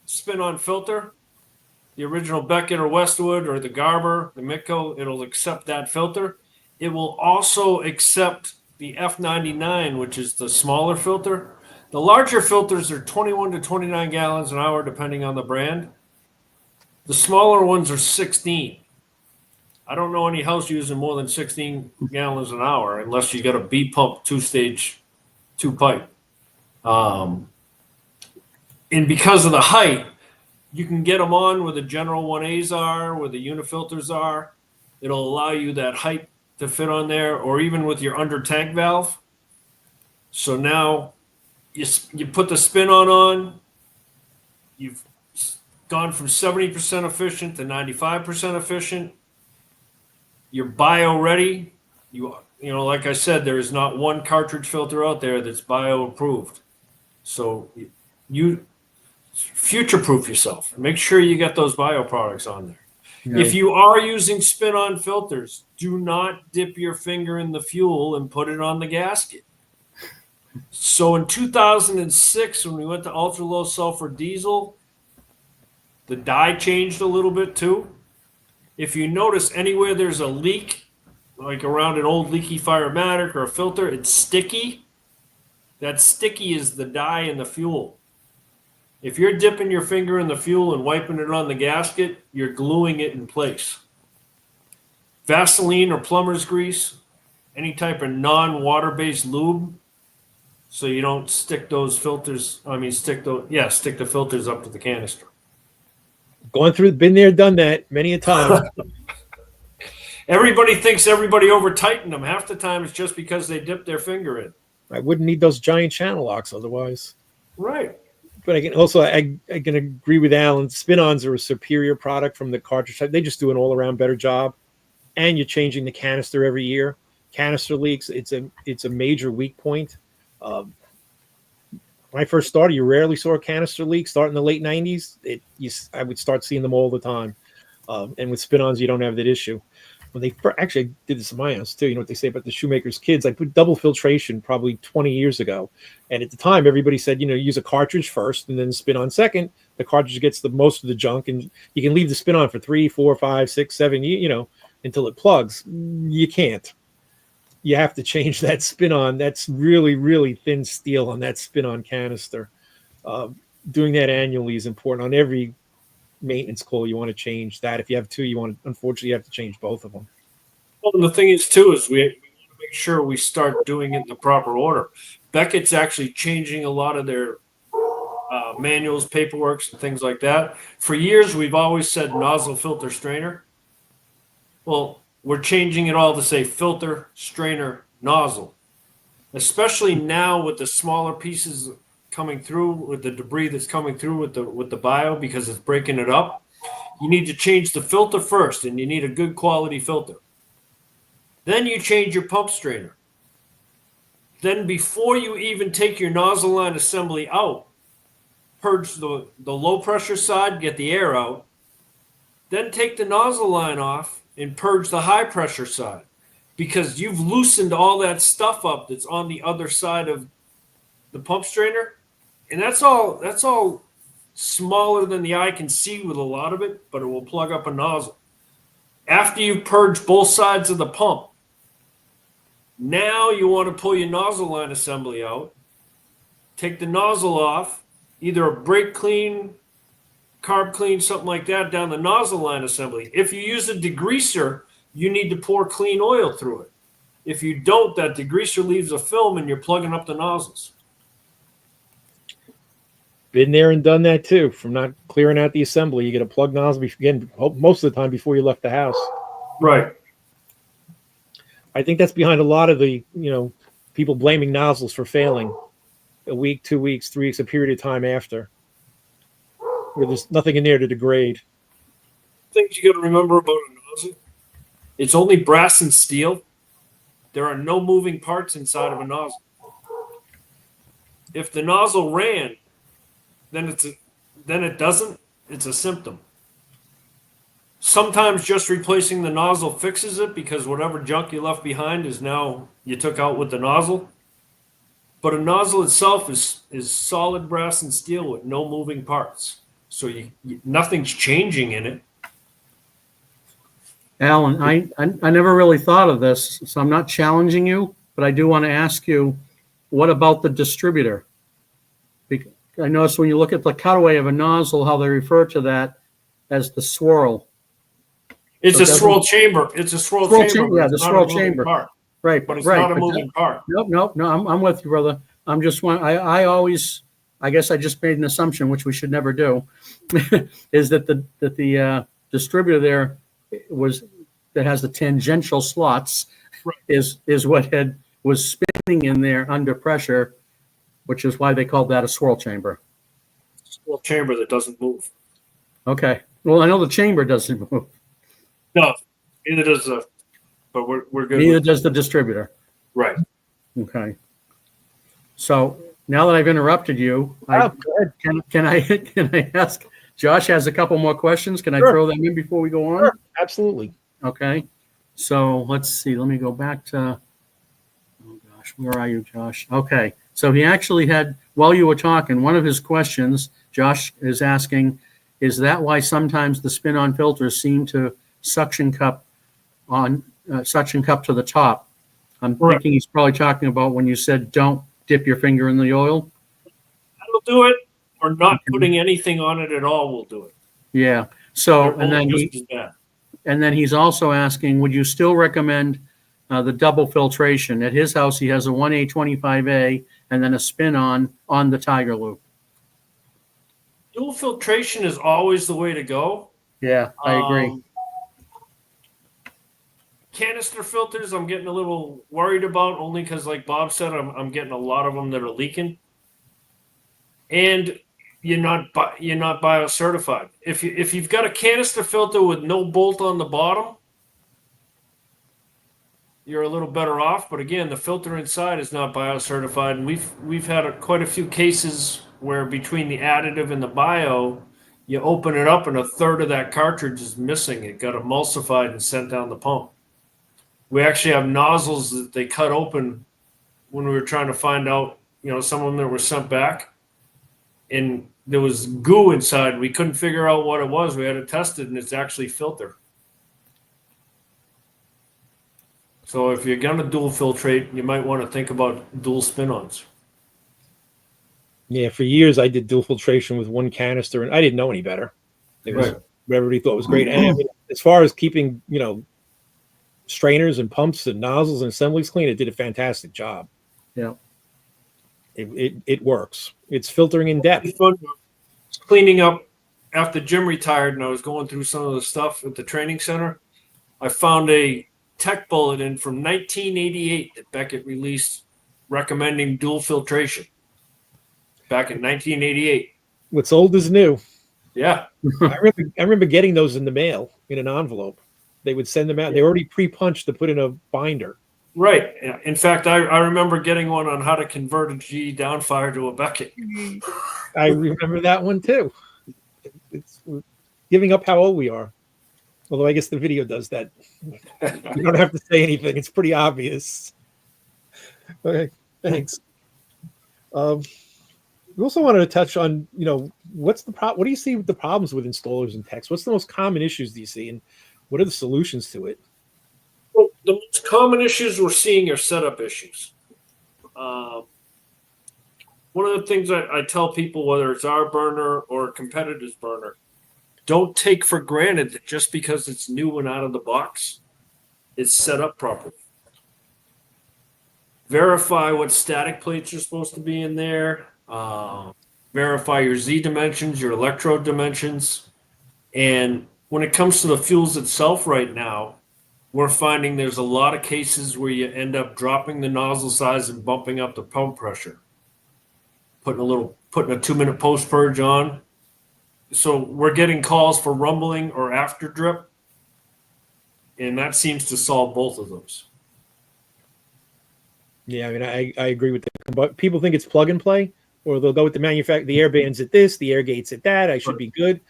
[SPEAKER 3] spin-on filter, the original Beckett or Westwood or the Garber, the Mitco. It'll accept that filter. It will also accept the F99, which is the smaller filter. The larger filters are 21 to 29 gallons an hour, depending on the brand. The smaller ones are 16. I don't know any house using more than 16 gallons an hour unless you got a B pump 2-stage 2-pipe. And because of the height, you can get them on where the general 1As are, where the unifilters are. It'll allow you that height to fit on there, or even with your under tank valve. So now you put the spin-on, you've gone from 70% efficient to 95% efficient. You're bio ready. You know, like I said, there is not one cartridge filter out there that's bio approved. So you future-proof yourself. Make sure you get those bio products on there. Yeah. If you are using spin-on filters, do not dip your finger in the fuel and put it on the gasket. So in 2006, when we went to ultra-low sulfur diesel, the dye changed a little bit too. If you notice anywhere there's a leak, like around an old leaky Firematic or a filter, it's sticky. That sticky is the dye in the fuel. If you're dipping your finger in the fuel and wiping it on the gasket, you're gluing it in place. Vaseline or plumber's grease, any type of non-water-based lube, so you don't stick those filters, stick the filters up to the canister.
[SPEAKER 1] Been there, done that many a time.
[SPEAKER 3] Everybody thinks everybody over-tightened them. Half the time it's just because they dipped their finger in.
[SPEAKER 1] I wouldn't need those giant channel locks otherwise.
[SPEAKER 3] Right.
[SPEAKER 1] But I can agree with Alan. Spin-ons are a superior product from the cartridge type. They just do an all-around better job. And you're changing the canister every year. Canister leaks, it's a major weak point. When I first started, you rarely saw a canister leak. Starting in the late 90s, I would start seeing them all the time. And with spin-ons, you don't have that issue. When they actually I did this in my house too. You know what they say about the shoemaker's kids? I put double filtration probably 20 years ago. And at the time, everybody said, use a cartridge first and then spin-on second. The cartridge gets the most of the junk, and you can leave the spin-on for 3, 4, 5, 6, 7, until it plugs. You can't. You have to change that spin-on. That's really, really thin steel on that spin-on canister. Doing that annually is important on every maintenance call, you want to change that. If you have two, unfortunately, you have to change both of them.
[SPEAKER 3] Well, and the thing is, too, is we want to make sure we start doing it in the proper order. Beckett's actually changing a lot of their manuals, paperwork, and things like that. For years, we've always said nozzle, filter, strainer. Well, we're changing it all to say filter, strainer, nozzle. Especially now with the smaller pieces coming through, with the debris that's coming through with the bio, because it's breaking it up. You need to change the filter first, and you need a good quality filter. Then you change your pump strainer. Then before you even take your nozzle line assembly out, purge the low pressure side, get the air out. Then take the nozzle line off and purge the high pressure side, because you've loosened all that stuff up that's on the other side of the pump strainer. And that's all smaller than the eye can see with a lot of it, but it will plug up a nozzle. After you've purged both sides of the pump, now you want to pull your nozzle line assembly out, take the nozzle off, either a brake clean, carb clean, something like that, down the nozzle line assembly. If you use a degreaser, you need to pour clean oil through it. If you don't, that degreaser leaves a film and you're plugging up the nozzles.
[SPEAKER 1] Been there and done that too. From not clearing out the assembly, you get a plug nozzle again most of the time before you left the house.
[SPEAKER 3] Right.
[SPEAKER 1] I think that's behind a lot of the people blaming nozzles for failing a week, 2 weeks, 3 weeks, a period of time after, where there's nothing in there to degrade.
[SPEAKER 3] Things you got to remember about a nozzle: it's only brass and steel. There are no moving parts inside of a nozzle. If the nozzle ran, then it doesn't. It's a symptom. Sometimes just replacing the nozzle fixes it, because whatever junk you left behind is now you took out with the nozzle. But a nozzle itself is solid brass and steel with no moving parts. So nothing's changing in it.
[SPEAKER 2] Alan, I never really thought of this, so I'm not challenging you, but I do want to ask you, what about the distributor? Because I noticed when you look at the cutaway of a nozzle, how they refer to that as the swirl.
[SPEAKER 3] It's a swirl chamber. It's a swirl chamber.
[SPEAKER 2] Yeah, the swirl chamber.
[SPEAKER 3] Part.
[SPEAKER 2] Right,
[SPEAKER 3] But it's
[SPEAKER 2] right.
[SPEAKER 3] not a moving part.
[SPEAKER 2] No, I'm with you, brother. I'm just one. I guess I just made an assumption, which we should never do, is that the distributor there that has the tangential slots, right, is what was spinning in there under pressure, which is why they called that a swirl chamber.
[SPEAKER 3] Swirl chamber that doesn't move.
[SPEAKER 2] Okay. Well, I know the chamber doesn't move.
[SPEAKER 3] No, neither does the. But we're good.
[SPEAKER 2] Neither does the distributor.
[SPEAKER 3] Right.
[SPEAKER 2] Okay. So now that I've interrupted you, can I ask? Josh has a couple more questions. Can I throw them in before we go on?
[SPEAKER 1] Sure, absolutely.
[SPEAKER 2] Okay. So let's see. Let me go back to. Oh gosh, where are you, Josh? Okay. So he actually had, while you were talking, one of his questions, Josh is asking, is that why sometimes the spin-on filters seem to suction cup to the top? I'm thinking he's probably talking about when you said don't dip your finger in the oil.
[SPEAKER 3] That'll do it, or not putting anything on it at all will do it.
[SPEAKER 2] Yeah. So and then he's also asking, would you still recommend the double filtration? At his house, he has a 1A25A and then a spin-on the Tiger Loop.
[SPEAKER 3] Dual filtration is always the way to go.
[SPEAKER 2] Yeah, I agree.
[SPEAKER 3] Canister filters, I'm getting a little worried about, only because, like Bob said, I'm getting a lot of them that are leaking. And you're not biocertified. If you've got a canister filter with no bolt on the bottom, you're a little better off. But again, the filter inside is not biocertified, and we've had quite a few cases where between the additive and the bio, you open it up and a third of that cartridge is missing. It got emulsified and sent down the pump. We actually have nozzles that they cut open when we were trying to find out, some of them that were sent back, and there was goo inside. We couldn't figure out what it was. We had to test it, and it's actually filter. So if you're going to dual filtrate, you might want to think about dual spin-ons.
[SPEAKER 1] Yeah, for years I did dual filtration with one canister, and I didn't know any better. It was
[SPEAKER 3] Right.
[SPEAKER 1] what everybody thought was great. And I mean, as far as keeping, strainers and pumps and nozzles and assemblies clean, it did a fantastic job.
[SPEAKER 2] Yeah.
[SPEAKER 1] It works. It's filtering in depth.
[SPEAKER 3] Fun. Cleaning up after Jim retired, and I was going through some of the stuff at the training center. I found a tech bulletin from 1988 that Beckett released recommending dual filtration back in 1988.
[SPEAKER 1] What's old is new.
[SPEAKER 3] Yeah.
[SPEAKER 1] I remember getting those in the mail in an envelope. They would send them out. They already pre-punched to put in a binder.
[SPEAKER 3] Right. In fact, I remember getting one on how to convert a GE downfire to a Beckett.
[SPEAKER 1] I remember that one too. It's giving up how old we are. Although I guess the video does that. You don't have to say anything. It's pretty obvious. Okay, thanks. We also wanted to touch on, what's the what do you see with the problems with installers and techs? What's the most common issues do you see, and what are the solutions to it?
[SPEAKER 3] Well, the most common issues we're seeing are setup issues. One of the things I tell people, whether it's our burner or a competitor's burner, don't take for granted that just because it's new and out of the box, it's set up properly. Verify what static plates are supposed to be in there. Verify your Z dimensions, your electrode dimensions. And when it comes to the fuels itself right now, we're finding there's a lot of cases where you end up dropping the nozzle size and bumping up the pump pressure. Putting a 2-minute post purge on. So we're getting calls for rumbling or after drip. And that seems to solve both of those.
[SPEAKER 1] Yeah, I mean, I agree with that. But people think it's plug and play, or they'll go with the air bands at this, the air gates at that. I should be good.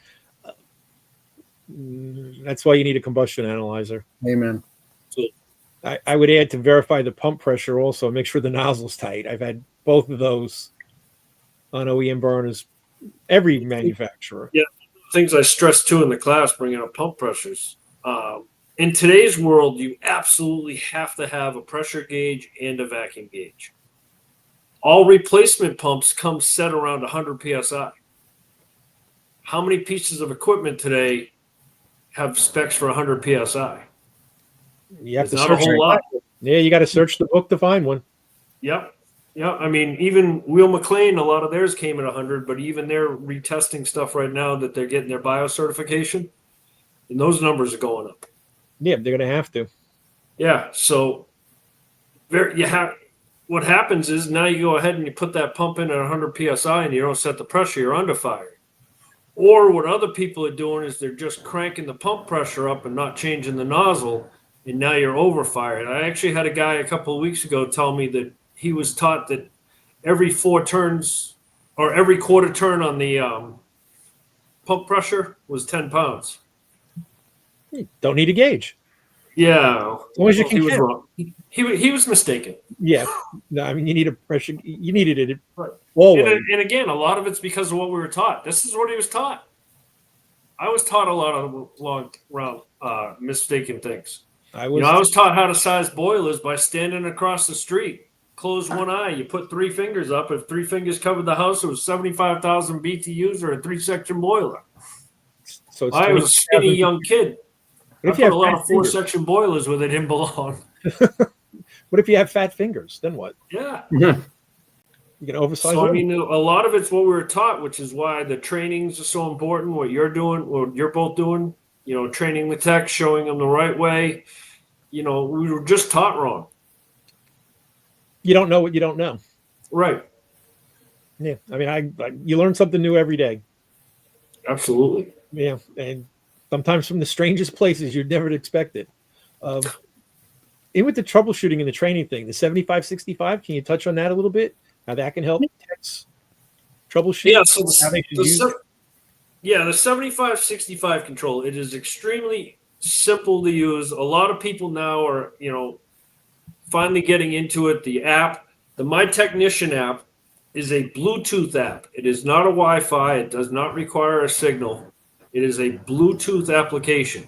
[SPEAKER 1] That's why you need a combustion analyzer.
[SPEAKER 2] Amen.
[SPEAKER 3] So,
[SPEAKER 1] I would add to verify the pump pressure also. Make sure the nozzle's tight. I've had both of those on OEM burners, every manufacturer.
[SPEAKER 3] Yeah, things I stress too in the class, bringing up pump pressures. In today's world, you absolutely have to have a pressure gauge and a vacuum gauge. All replacement pumps come set around 100 psi. How many pieces of equipment today have specs for 100 psi?
[SPEAKER 1] You have
[SPEAKER 3] It's
[SPEAKER 1] to
[SPEAKER 3] not
[SPEAKER 1] search
[SPEAKER 3] a whole lot.
[SPEAKER 1] Yeah, you got to search the book to find one.
[SPEAKER 3] Yep. Yeah, I mean, even Wheel McLean, a lot of theirs came at 100, but even they're retesting stuff right now that they're getting their biocertification, and those numbers are going up.
[SPEAKER 1] Yeah, they're going to have to.
[SPEAKER 3] Yeah, so what happens is now you go ahead and you put that pump in at 100 psi and you don't set the pressure, you're under fire. Or what other people are doing is they're just cranking the pump pressure up and not changing the nozzle, and now you're over fired. I actually had a guy a couple of weeks ago tell me that he was taught that every 4 turns or every quarter turn on the pump pressure was 10 pounds.
[SPEAKER 1] Don't need a gauge.
[SPEAKER 3] Yeah.
[SPEAKER 1] As long as you
[SPEAKER 3] Well,
[SPEAKER 1] can
[SPEAKER 3] he was
[SPEAKER 1] count.
[SPEAKER 3] wrong. He was mistaken.
[SPEAKER 1] Yeah. No, I mean, you need a pressure. You needed it
[SPEAKER 3] Right.
[SPEAKER 1] always.
[SPEAKER 3] And again, a lot of it's because of what we were taught. This is what he was taught. I was taught a lot of long mistaken things.
[SPEAKER 1] I
[SPEAKER 3] I
[SPEAKER 1] was.
[SPEAKER 3] was taught how to size boilers by standing across the street. Close one eye. You put 3 fingers up. If 3 fingers covered the house, it was 75,000 BTUs or a 3-section boiler.
[SPEAKER 1] So it's
[SPEAKER 3] I was a skinny young kid.
[SPEAKER 1] What
[SPEAKER 3] I
[SPEAKER 1] if you
[SPEAKER 3] put
[SPEAKER 1] have
[SPEAKER 3] a lot
[SPEAKER 1] fat
[SPEAKER 3] of
[SPEAKER 1] fingers?
[SPEAKER 3] 4-section boilers where they didn't belong.
[SPEAKER 1] What if you have fat fingers? Then what?
[SPEAKER 3] Yeah.
[SPEAKER 1] You can oversize.
[SPEAKER 3] So, I
[SPEAKER 1] them?
[SPEAKER 3] mean, a lot of it's what we were taught, which is why the trainings are so important. What you're doing, what you're both doing, training the tech, showing them the right way. We were just taught wrong.
[SPEAKER 1] You don't know what you don't know.
[SPEAKER 3] Right.
[SPEAKER 1] Yeah. I mean, you learn something new every day.
[SPEAKER 3] Absolutely.
[SPEAKER 1] Yeah. And sometimes from the strangest places you'd never expect it. In with the troubleshooting and the training thing, the 7565, can you touch on that a little bit? How that can help techs troubleshoot?
[SPEAKER 3] Yeah. So
[SPEAKER 1] how they should use it?
[SPEAKER 3] the 7565 control, it is extremely simple to use. A lot of people now are, finally getting into it. The app, the My Technician app, is a Bluetooth app. It is not a Wi-Fi. It does not require a signal. It is a Bluetooth application.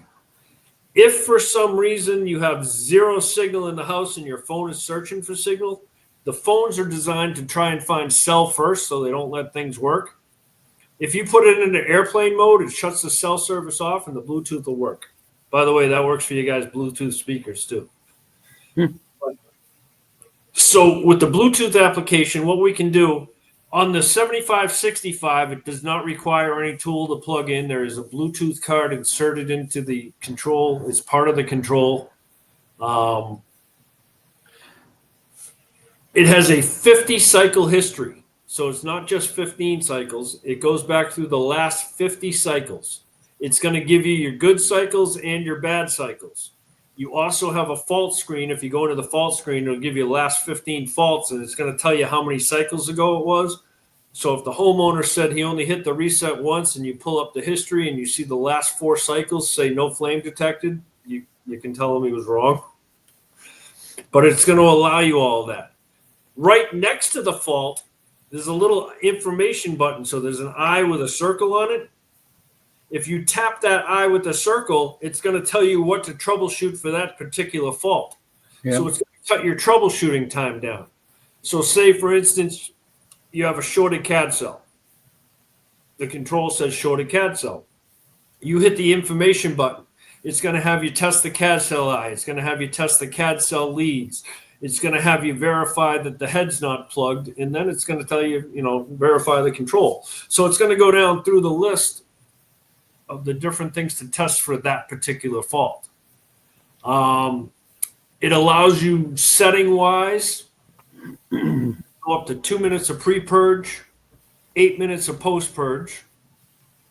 [SPEAKER 3] If for some reason you have 0 signal in the house and your phone is searching for signal, the phones are designed to try and find cell first so they don't let things work. If you put it into airplane mode, it shuts the cell service off and the Bluetooth will work. By the way, that works for you guys Bluetooth speakers too. So with the Bluetooth application, what we can do on the 7565, it does not require any tool to plug in. There is a Bluetooth card inserted into the control. It's part of the control. It has a 50 cycle history. So it's not just 15 cycles. It goes back through the last 50 cycles. It's going to give you your good cycles and your bad cycles. You also have a fault screen. If you go into the fault screen, it'll give you the last 15 faults, and it's going to tell you how many cycles ago it was. So if the homeowner said he only hit the reset once, and you pull up the history and you see the last 4 cycles say no flame detected, you can tell him he was wrong. But it's going to allow you all that. Right next to the fault, there's a little information button. So there's an eye with a circle on it. If you tap that eye with the circle, it's going to tell you what to troubleshoot for that particular fault. Yep. So it's going to cut your troubleshooting time down. So say, for instance, you have a shorted CAD cell. The control says shorted CAD cell. You hit the information button. It's going to have you test the CAD cell eye. It's going to have you test the CAD cell leads. It's going to have you verify that the head's not plugged. And then it's going to tell you, verify the control. So it's going to go down through the list of the different things to test for that particular fault. It allows you setting-wise go up to 2 minutes of pre-purge, 8 minutes of post-purge.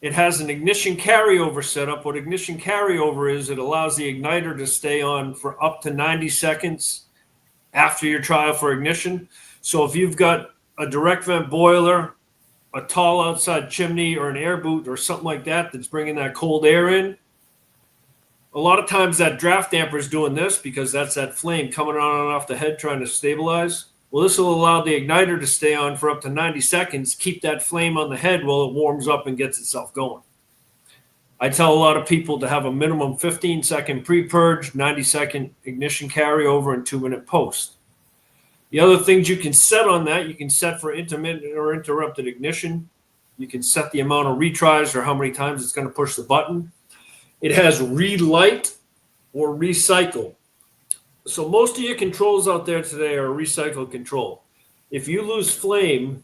[SPEAKER 3] It has an ignition carryover setup. What ignition carryover is, it allows the igniter to stay on for up to 90 seconds after your trial for ignition. So if you've got a direct vent boiler, a tall outside chimney, or an air boot or something like that that's bringing that cold air in, a lot of times that draft damper is doing this because that's that flame coming on and off the head trying to stabilize. Well, this will allow the igniter to stay on for up to 90 seconds, keep that flame on the head while it warms up and gets itself going. I tell a lot of people to have a minimum 15-second pre-purge, 90-second ignition carryover, and 2-minute post. The other things you can set on that, you can set for intermittent or interrupted ignition. You can set the amount of retries or how many times it's going to push the button. It has relight or recycle. So most of your controls out there today are recycle control. If you lose flame,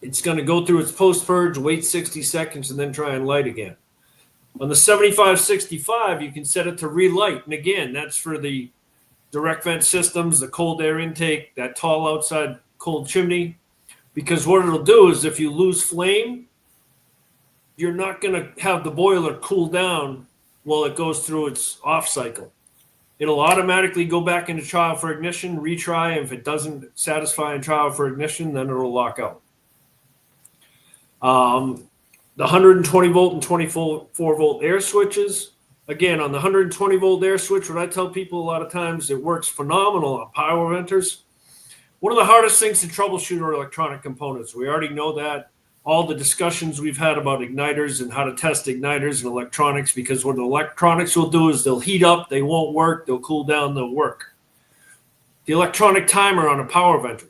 [SPEAKER 3] it's going to go through its post-purge, wait 60 seconds, and then try and light again. On the 7565, you can set it to relight. And again, that's for the direct vent systems, the cold air intake, that tall outside cold chimney. Because what it'll do is if you lose flame, you're not going to have the boiler cool down while it goes through its off cycle. It'll automatically go back into trial for ignition, retry. If it doesn't satisfy in trial for ignition, then it'll lock out. The 120 volt and 24 volt air switches. Again, on the 120 volt air switch, what I tell people a lot of times, it works phenomenal on power venters. One of the hardest things to troubleshoot are electronic components. We already know that. All the discussions we've had about igniters and how to test igniters and electronics, because what the electronics will do is they'll heat up, they won't work, they'll cool down, they'll work. The electronic timer on a power venter,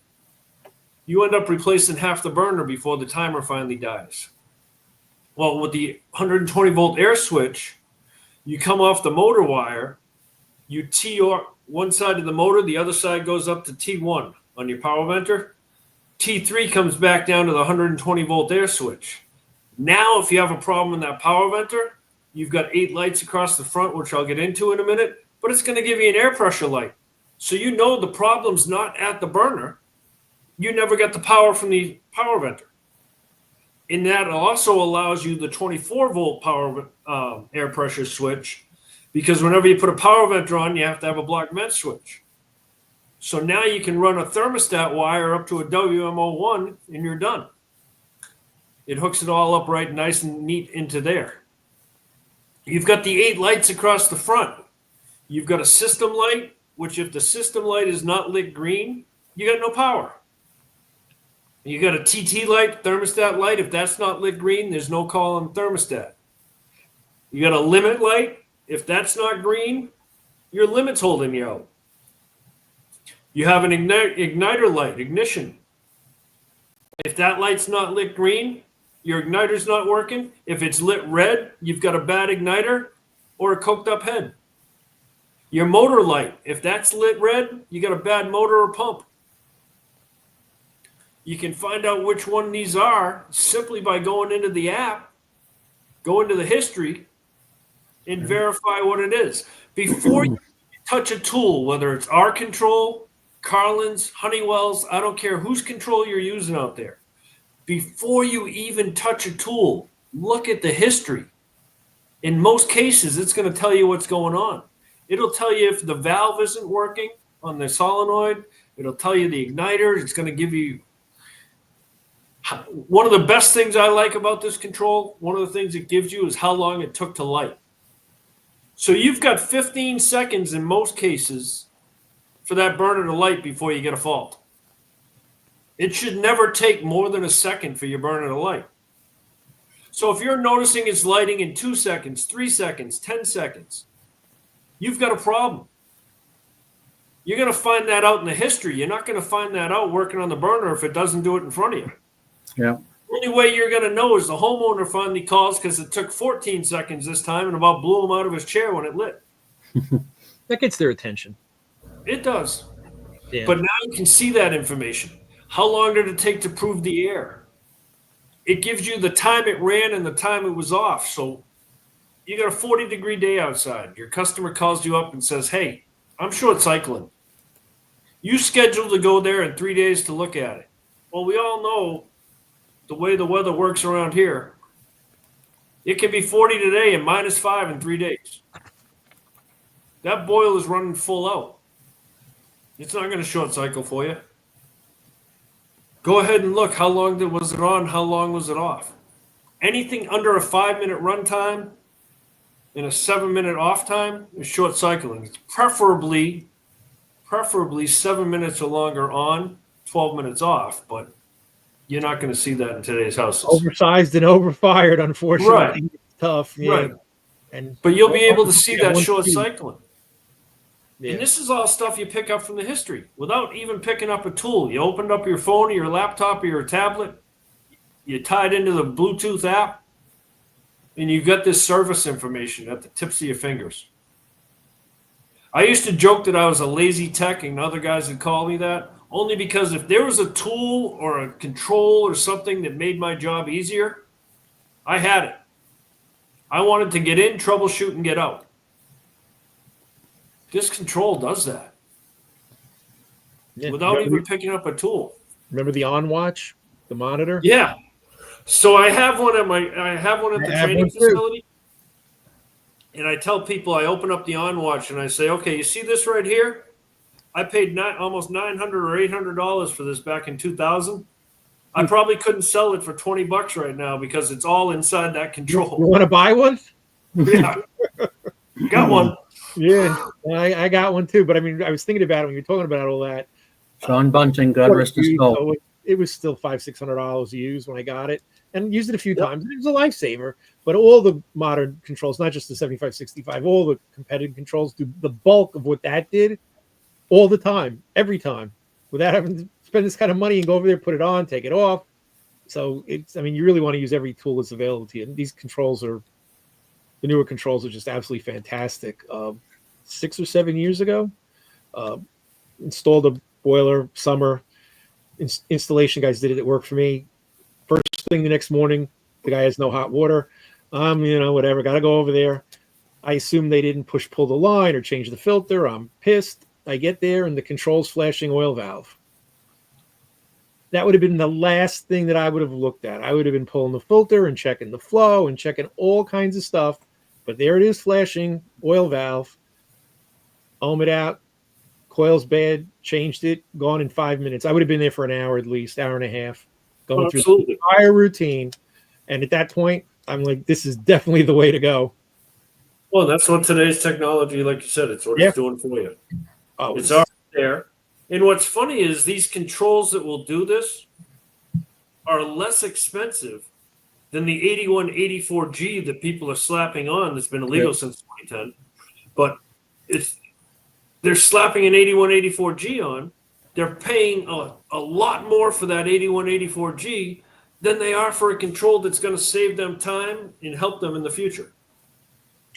[SPEAKER 3] you end up replacing half the burner before the timer finally dies. Well, with the 120 volt air switch, you come off the motor wire, you T one side of the motor, the other side goes up to T1 on your power venter. T3 comes back down to the 120 volt air switch. Now, if you have a problem in that power venter, you've got 8 lights across the front, which I'll get into in a minute, but it's going to give you an air pressure light. So you know the problem's not at the burner. You never get the power from the power venter. And that also allows you the 24 volt power air pressure switch, because whenever you put a power venter on, you have to have a block vent switch. So now you can run a thermostat wire up to a WMO1 and you're done. It hooks it all up right nice and neat into there. You've got the 8 lights across the front. You've got a system light, which if the system light is not lit green, you got no power. You got a TT light, thermostat light. If that's not lit green, there's no call on thermostat. You got a limit light. If that's not green, your limit's holding you out. You have an igniter light, ignition. If that light's not lit green, your igniter's not working. If it's lit red, you've got a bad igniter or a coked up head. Your motor light, if that's lit red, you got a bad motor or pump. You can find out which one these are simply by going into the app, go into the history, and verify what it is. Before you touch a tool, whether it's our control, Carlin's, Honeywell's, I don't care whose control you're using out there. Before you even touch a tool, look at the history. In most cases, it's going to tell you what's going on. It'll tell you if the valve isn't working on the solenoid. It'll tell you the igniter. It's going to give you one of the best things I like about this control. One of the things it gives you is how long it took to light. So you've got 15 seconds in most cases for that burner to light before you get a fault. It should never take more than a second for your burner to light. So if you're noticing it's lighting in 2 seconds, 3 seconds, 10 seconds, you've got a problem. You're going to find that out in the history. You're not going to find that out working on the burner if it doesn't do it in front of you.
[SPEAKER 2] Yeah.
[SPEAKER 3] The only way you're going to know is the homeowner finally calls because it took 14 seconds this time and about blew him out of his chair when it lit.
[SPEAKER 1] That gets their attention.
[SPEAKER 3] It does.
[SPEAKER 1] Yeah.
[SPEAKER 3] But now you can see that information. How long did it take to prove the air? It gives you the time it ran and the time it was off. So you got a 40-degree day outside. Your customer calls you up and says, hey, I'm short cycling. You scheduled to go there in 3 days to look at it. Well, we all know the way the weather works around here. It can be 40 today and -5 in 3 days. That boil is running full out. It's not going to short cycle for you. Go ahead and look. How long was it on? How long was it off? Anything under a 5-minute run time and a 7-minute off time is short cycling. It's preferably 7 minutes or longer on, 12 minutes off, but you're not going to see that in today's houses.
[SPEAKER 1] Oversized and overfired, unfortunately.
[SPEAKER 3] Right.
[SPEAKER 1] It's tough. Yeah.
[SPEAKER 3] Right. But you'll be able to see that short cycling.
[SPEAKER 1] Yeah.
[SPEAKER 3] And this is all stuff you pick up from the history without even picking up a tool. You opened up your phone or your laptop or your tablet, you tied into the Bluetooth app, and you got this service information at the tips of your fingers. I used to joke that I was a lazy tech, and other guys would call me that, only because if there was a tool or a control or something that made my job easier, I had it. I wanted to get in, troubleshoot, and get out. This control does that without even picking up a tool.
[SPEAKER 1] Remember the On Watch, the monitor?
[SPEAKER 3] Yeah. So I have one at the training facility. And I tell people, I open up the On Watch and I say, okay, you see this right here? I paid almost $900 or $800 for this back in 2000. I probably couldn't sell it for $20 right now because it's all inside that control.
[SPEAKER 1] You want to buy one?
[SPEAKER 3] Yeah. Got one.
[SPEAKER 1] Yeah, I got one too. But I mean, I was thinking about it when you were talking about all that.
[SPEAKER 2] Sean Bunting, God rest his soul.
[SPEAKER 1] So it was still $500-600 to use when I got it, and used it a few times. It was a lifesaver. But all the modern controls, not just the 7565, all the competitive controls do the bulk of what that did all the time, every time, without having to spend this kind of money and go over there, put it on, take it off. So it's, I mean, you really want to use every tool that's available to you. And these controls the newer controls are just absolutely fantastic. 6 or 7 years ago, installed a boiler, summer. Installation guys did it. It worked for me. First thing the next morning, the guy has no hot water. Whatever, got to go over there. I assume they didn't pull the line or change the filter. I'm pissed. I get there and the control's flashing oil valve. That would have been the last thing that I would have looked at. I would have been pulling the filter and checking the flow and checking all kinds of stuff. But there it is, flashing oil valve. Ohm it out. Coil's bad. Changed it. Gone in 5 minutes. I would have been there for an hour at least, hour and a half, going through the entire routine. And at that point, I'm like, this is definitely the way to go.
[SPEAKER 3] Well, that's what today's technology, like you said, it's what it's doing for you.
[SPEAKER 1] Oh,
[SPEAKER 3] it's already there. And what's funny is these controls that will do this are less expensive than the 8184G that people are slapping on that's been illegal since 2010. But they're slapping an 8184G on. They're paying a lot more for that 8184G than they are for a control that's going to save them time and help them in the future.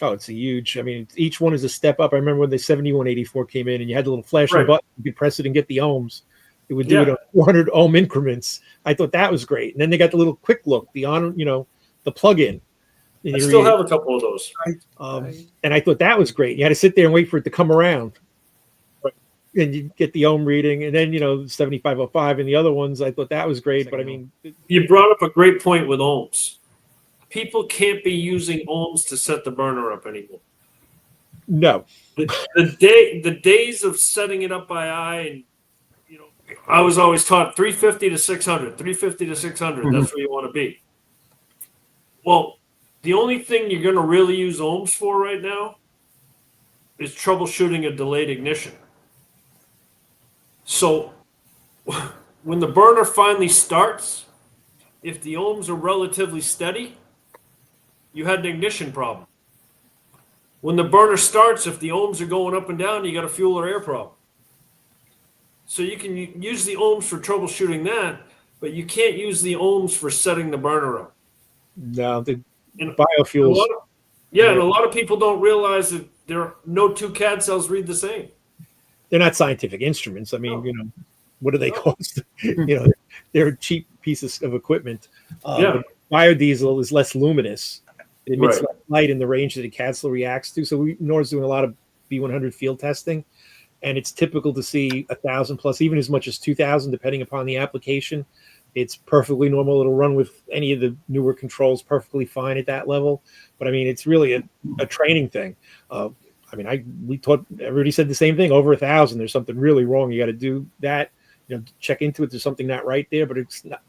[SPEAKER 1] Oh, it's a huge. I mean, each one is a step up. I remember when the 7184 came in, and you had the little flashing button. You could press it and get the ohms. It would do it on 400 ohm increments. I thought that was great. And then they got the little quick look, the plug-in.
[SPEAKER 3] I still have a couple of those.
[SPEAKER 1] And I thought that was great. You had to sit there and wait for it to come around. And you get the ohm reading, and then 7505 and the other ones. I thought that was great, but I mean,
[SPEAKER 3] you brought up a great point with ohms. People can't be using ohms to set the burner up anymore.
[SPEAKER 1] No,
[SPEAKER 3] the days of setting it up by eye, and I was always taught 350 to 600, 350 to 600. Mm-hmm. That's where you want to be. Well, the only thing you're going to really use ohms for right now is troubleshooting a delayed ignition. So when the burner finally starts, if the ohms are relatively steady, you had an ignition problem. When the burner starts, if the ohms are going up and down, you got a fuel or air problem. So you can use the ohms for troubleshooting that, but you can't use the ohms for setting the burner up.
[SPEAKER 1] No, the biofuels.
[SPEAKER 3] And a lot of people don't realize that no two CAD cells read the same.
[SPEAKER 1] They're not scientific instruments. I mean, what do they cost? They're cheap pieces of equipment. Biodiesel is less luminous. It emits less light in the range that a CAD cell reacts to. So NORA's doing a lot of B100 field testing, and it's typical to see 1,000 plus, even as much as 2,000, depending upon the application. It's perfectly normal. It'll run with any of the newer controls perfectly fine at that level. But I mean, it's really a training thing. Everybody said the same thing, over 1,000. There's something really wrong. You got to do that, check into it. There's something not right there, but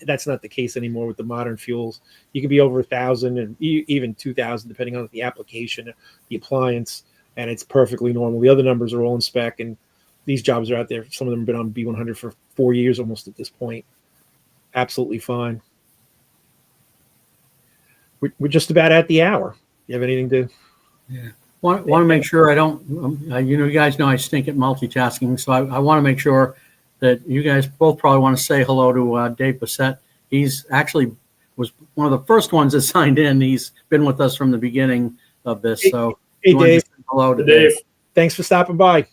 [SPEAKER 1] that's not the case anymore with the modern fuels. You can be over 1,000 and even 2,000, depending on the application, the appliance, and it's perfectly normal. The other numbers are all in spec, and these jobs are out there. Some of them have been on B100 for 4 years almost at this point. Absolutely fine. We're just about at the hour. You have anything to?
[SPEAKER 2] Yeah. Want to make sure I don't, you guys know I stink at multitasking, so I want to make sure that you guys both probably want to say hello to Dave Bassett. He's actually was one of the first ones that signed in. He's been with us from the beginning of this. So
[SPEAKER 1] hey Dave.
[SPEAKER 2] Hello to Dave.
[SPEAKER 1] Thanks for stopping by.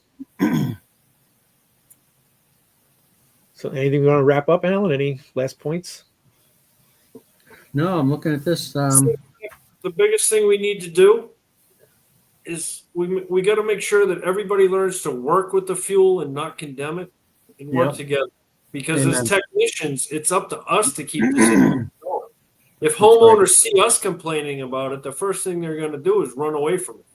[SPEAKER 1] So anything we want to wrap up, Alan? Any last points?
[SPEAKER 2] No, I'm looking at this.
[SPEAKER 3] The biggest thing we need to do is we got to make sure that everybody learns to work with the fuel and not condemn it and work together. Because as technicians, it's up to us to keep this going. If homeowners see us complaining about it, the first thing they're going to do is run away from it.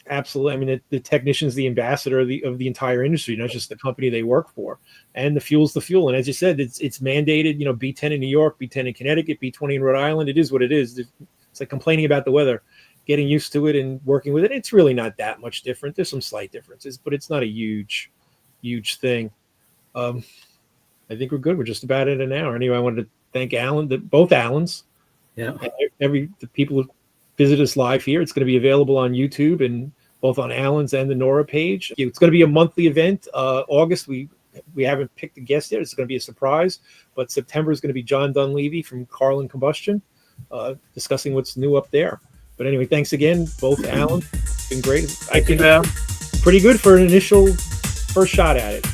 [SPEAKER 1] Absolutely. I mean, the technician's the ambassador of the entire industry, not just the company they work for. And the fuel's the fuel. And as you said, it's mandated, B10 in New York, B10 in Connecticut, B20 in Rhode Island. It is what it is. It's like complaining about the weather. Getting used to it and working with it, it's really not that much different. There's some slight differences, but it's not a huge thing. I think we're good. We're just about at an hour. Anyway, I wanted to thank Alan, both Allens.
[SPEAKER 2] Yeah.
[SPEAKER 1] The people who visit us live here. It's going to be available on YouTube and both on Alan's and the NORA page. It's going to be a monthly event. August, we haven't picked a guest yet. It's going to be a surprise. But September is going to be John Dunleavy from Carlin Combustion, discussing what's new up there. But anyway, thanks again, both Alan. It's been great. I think pretty good for an initial first shot at it.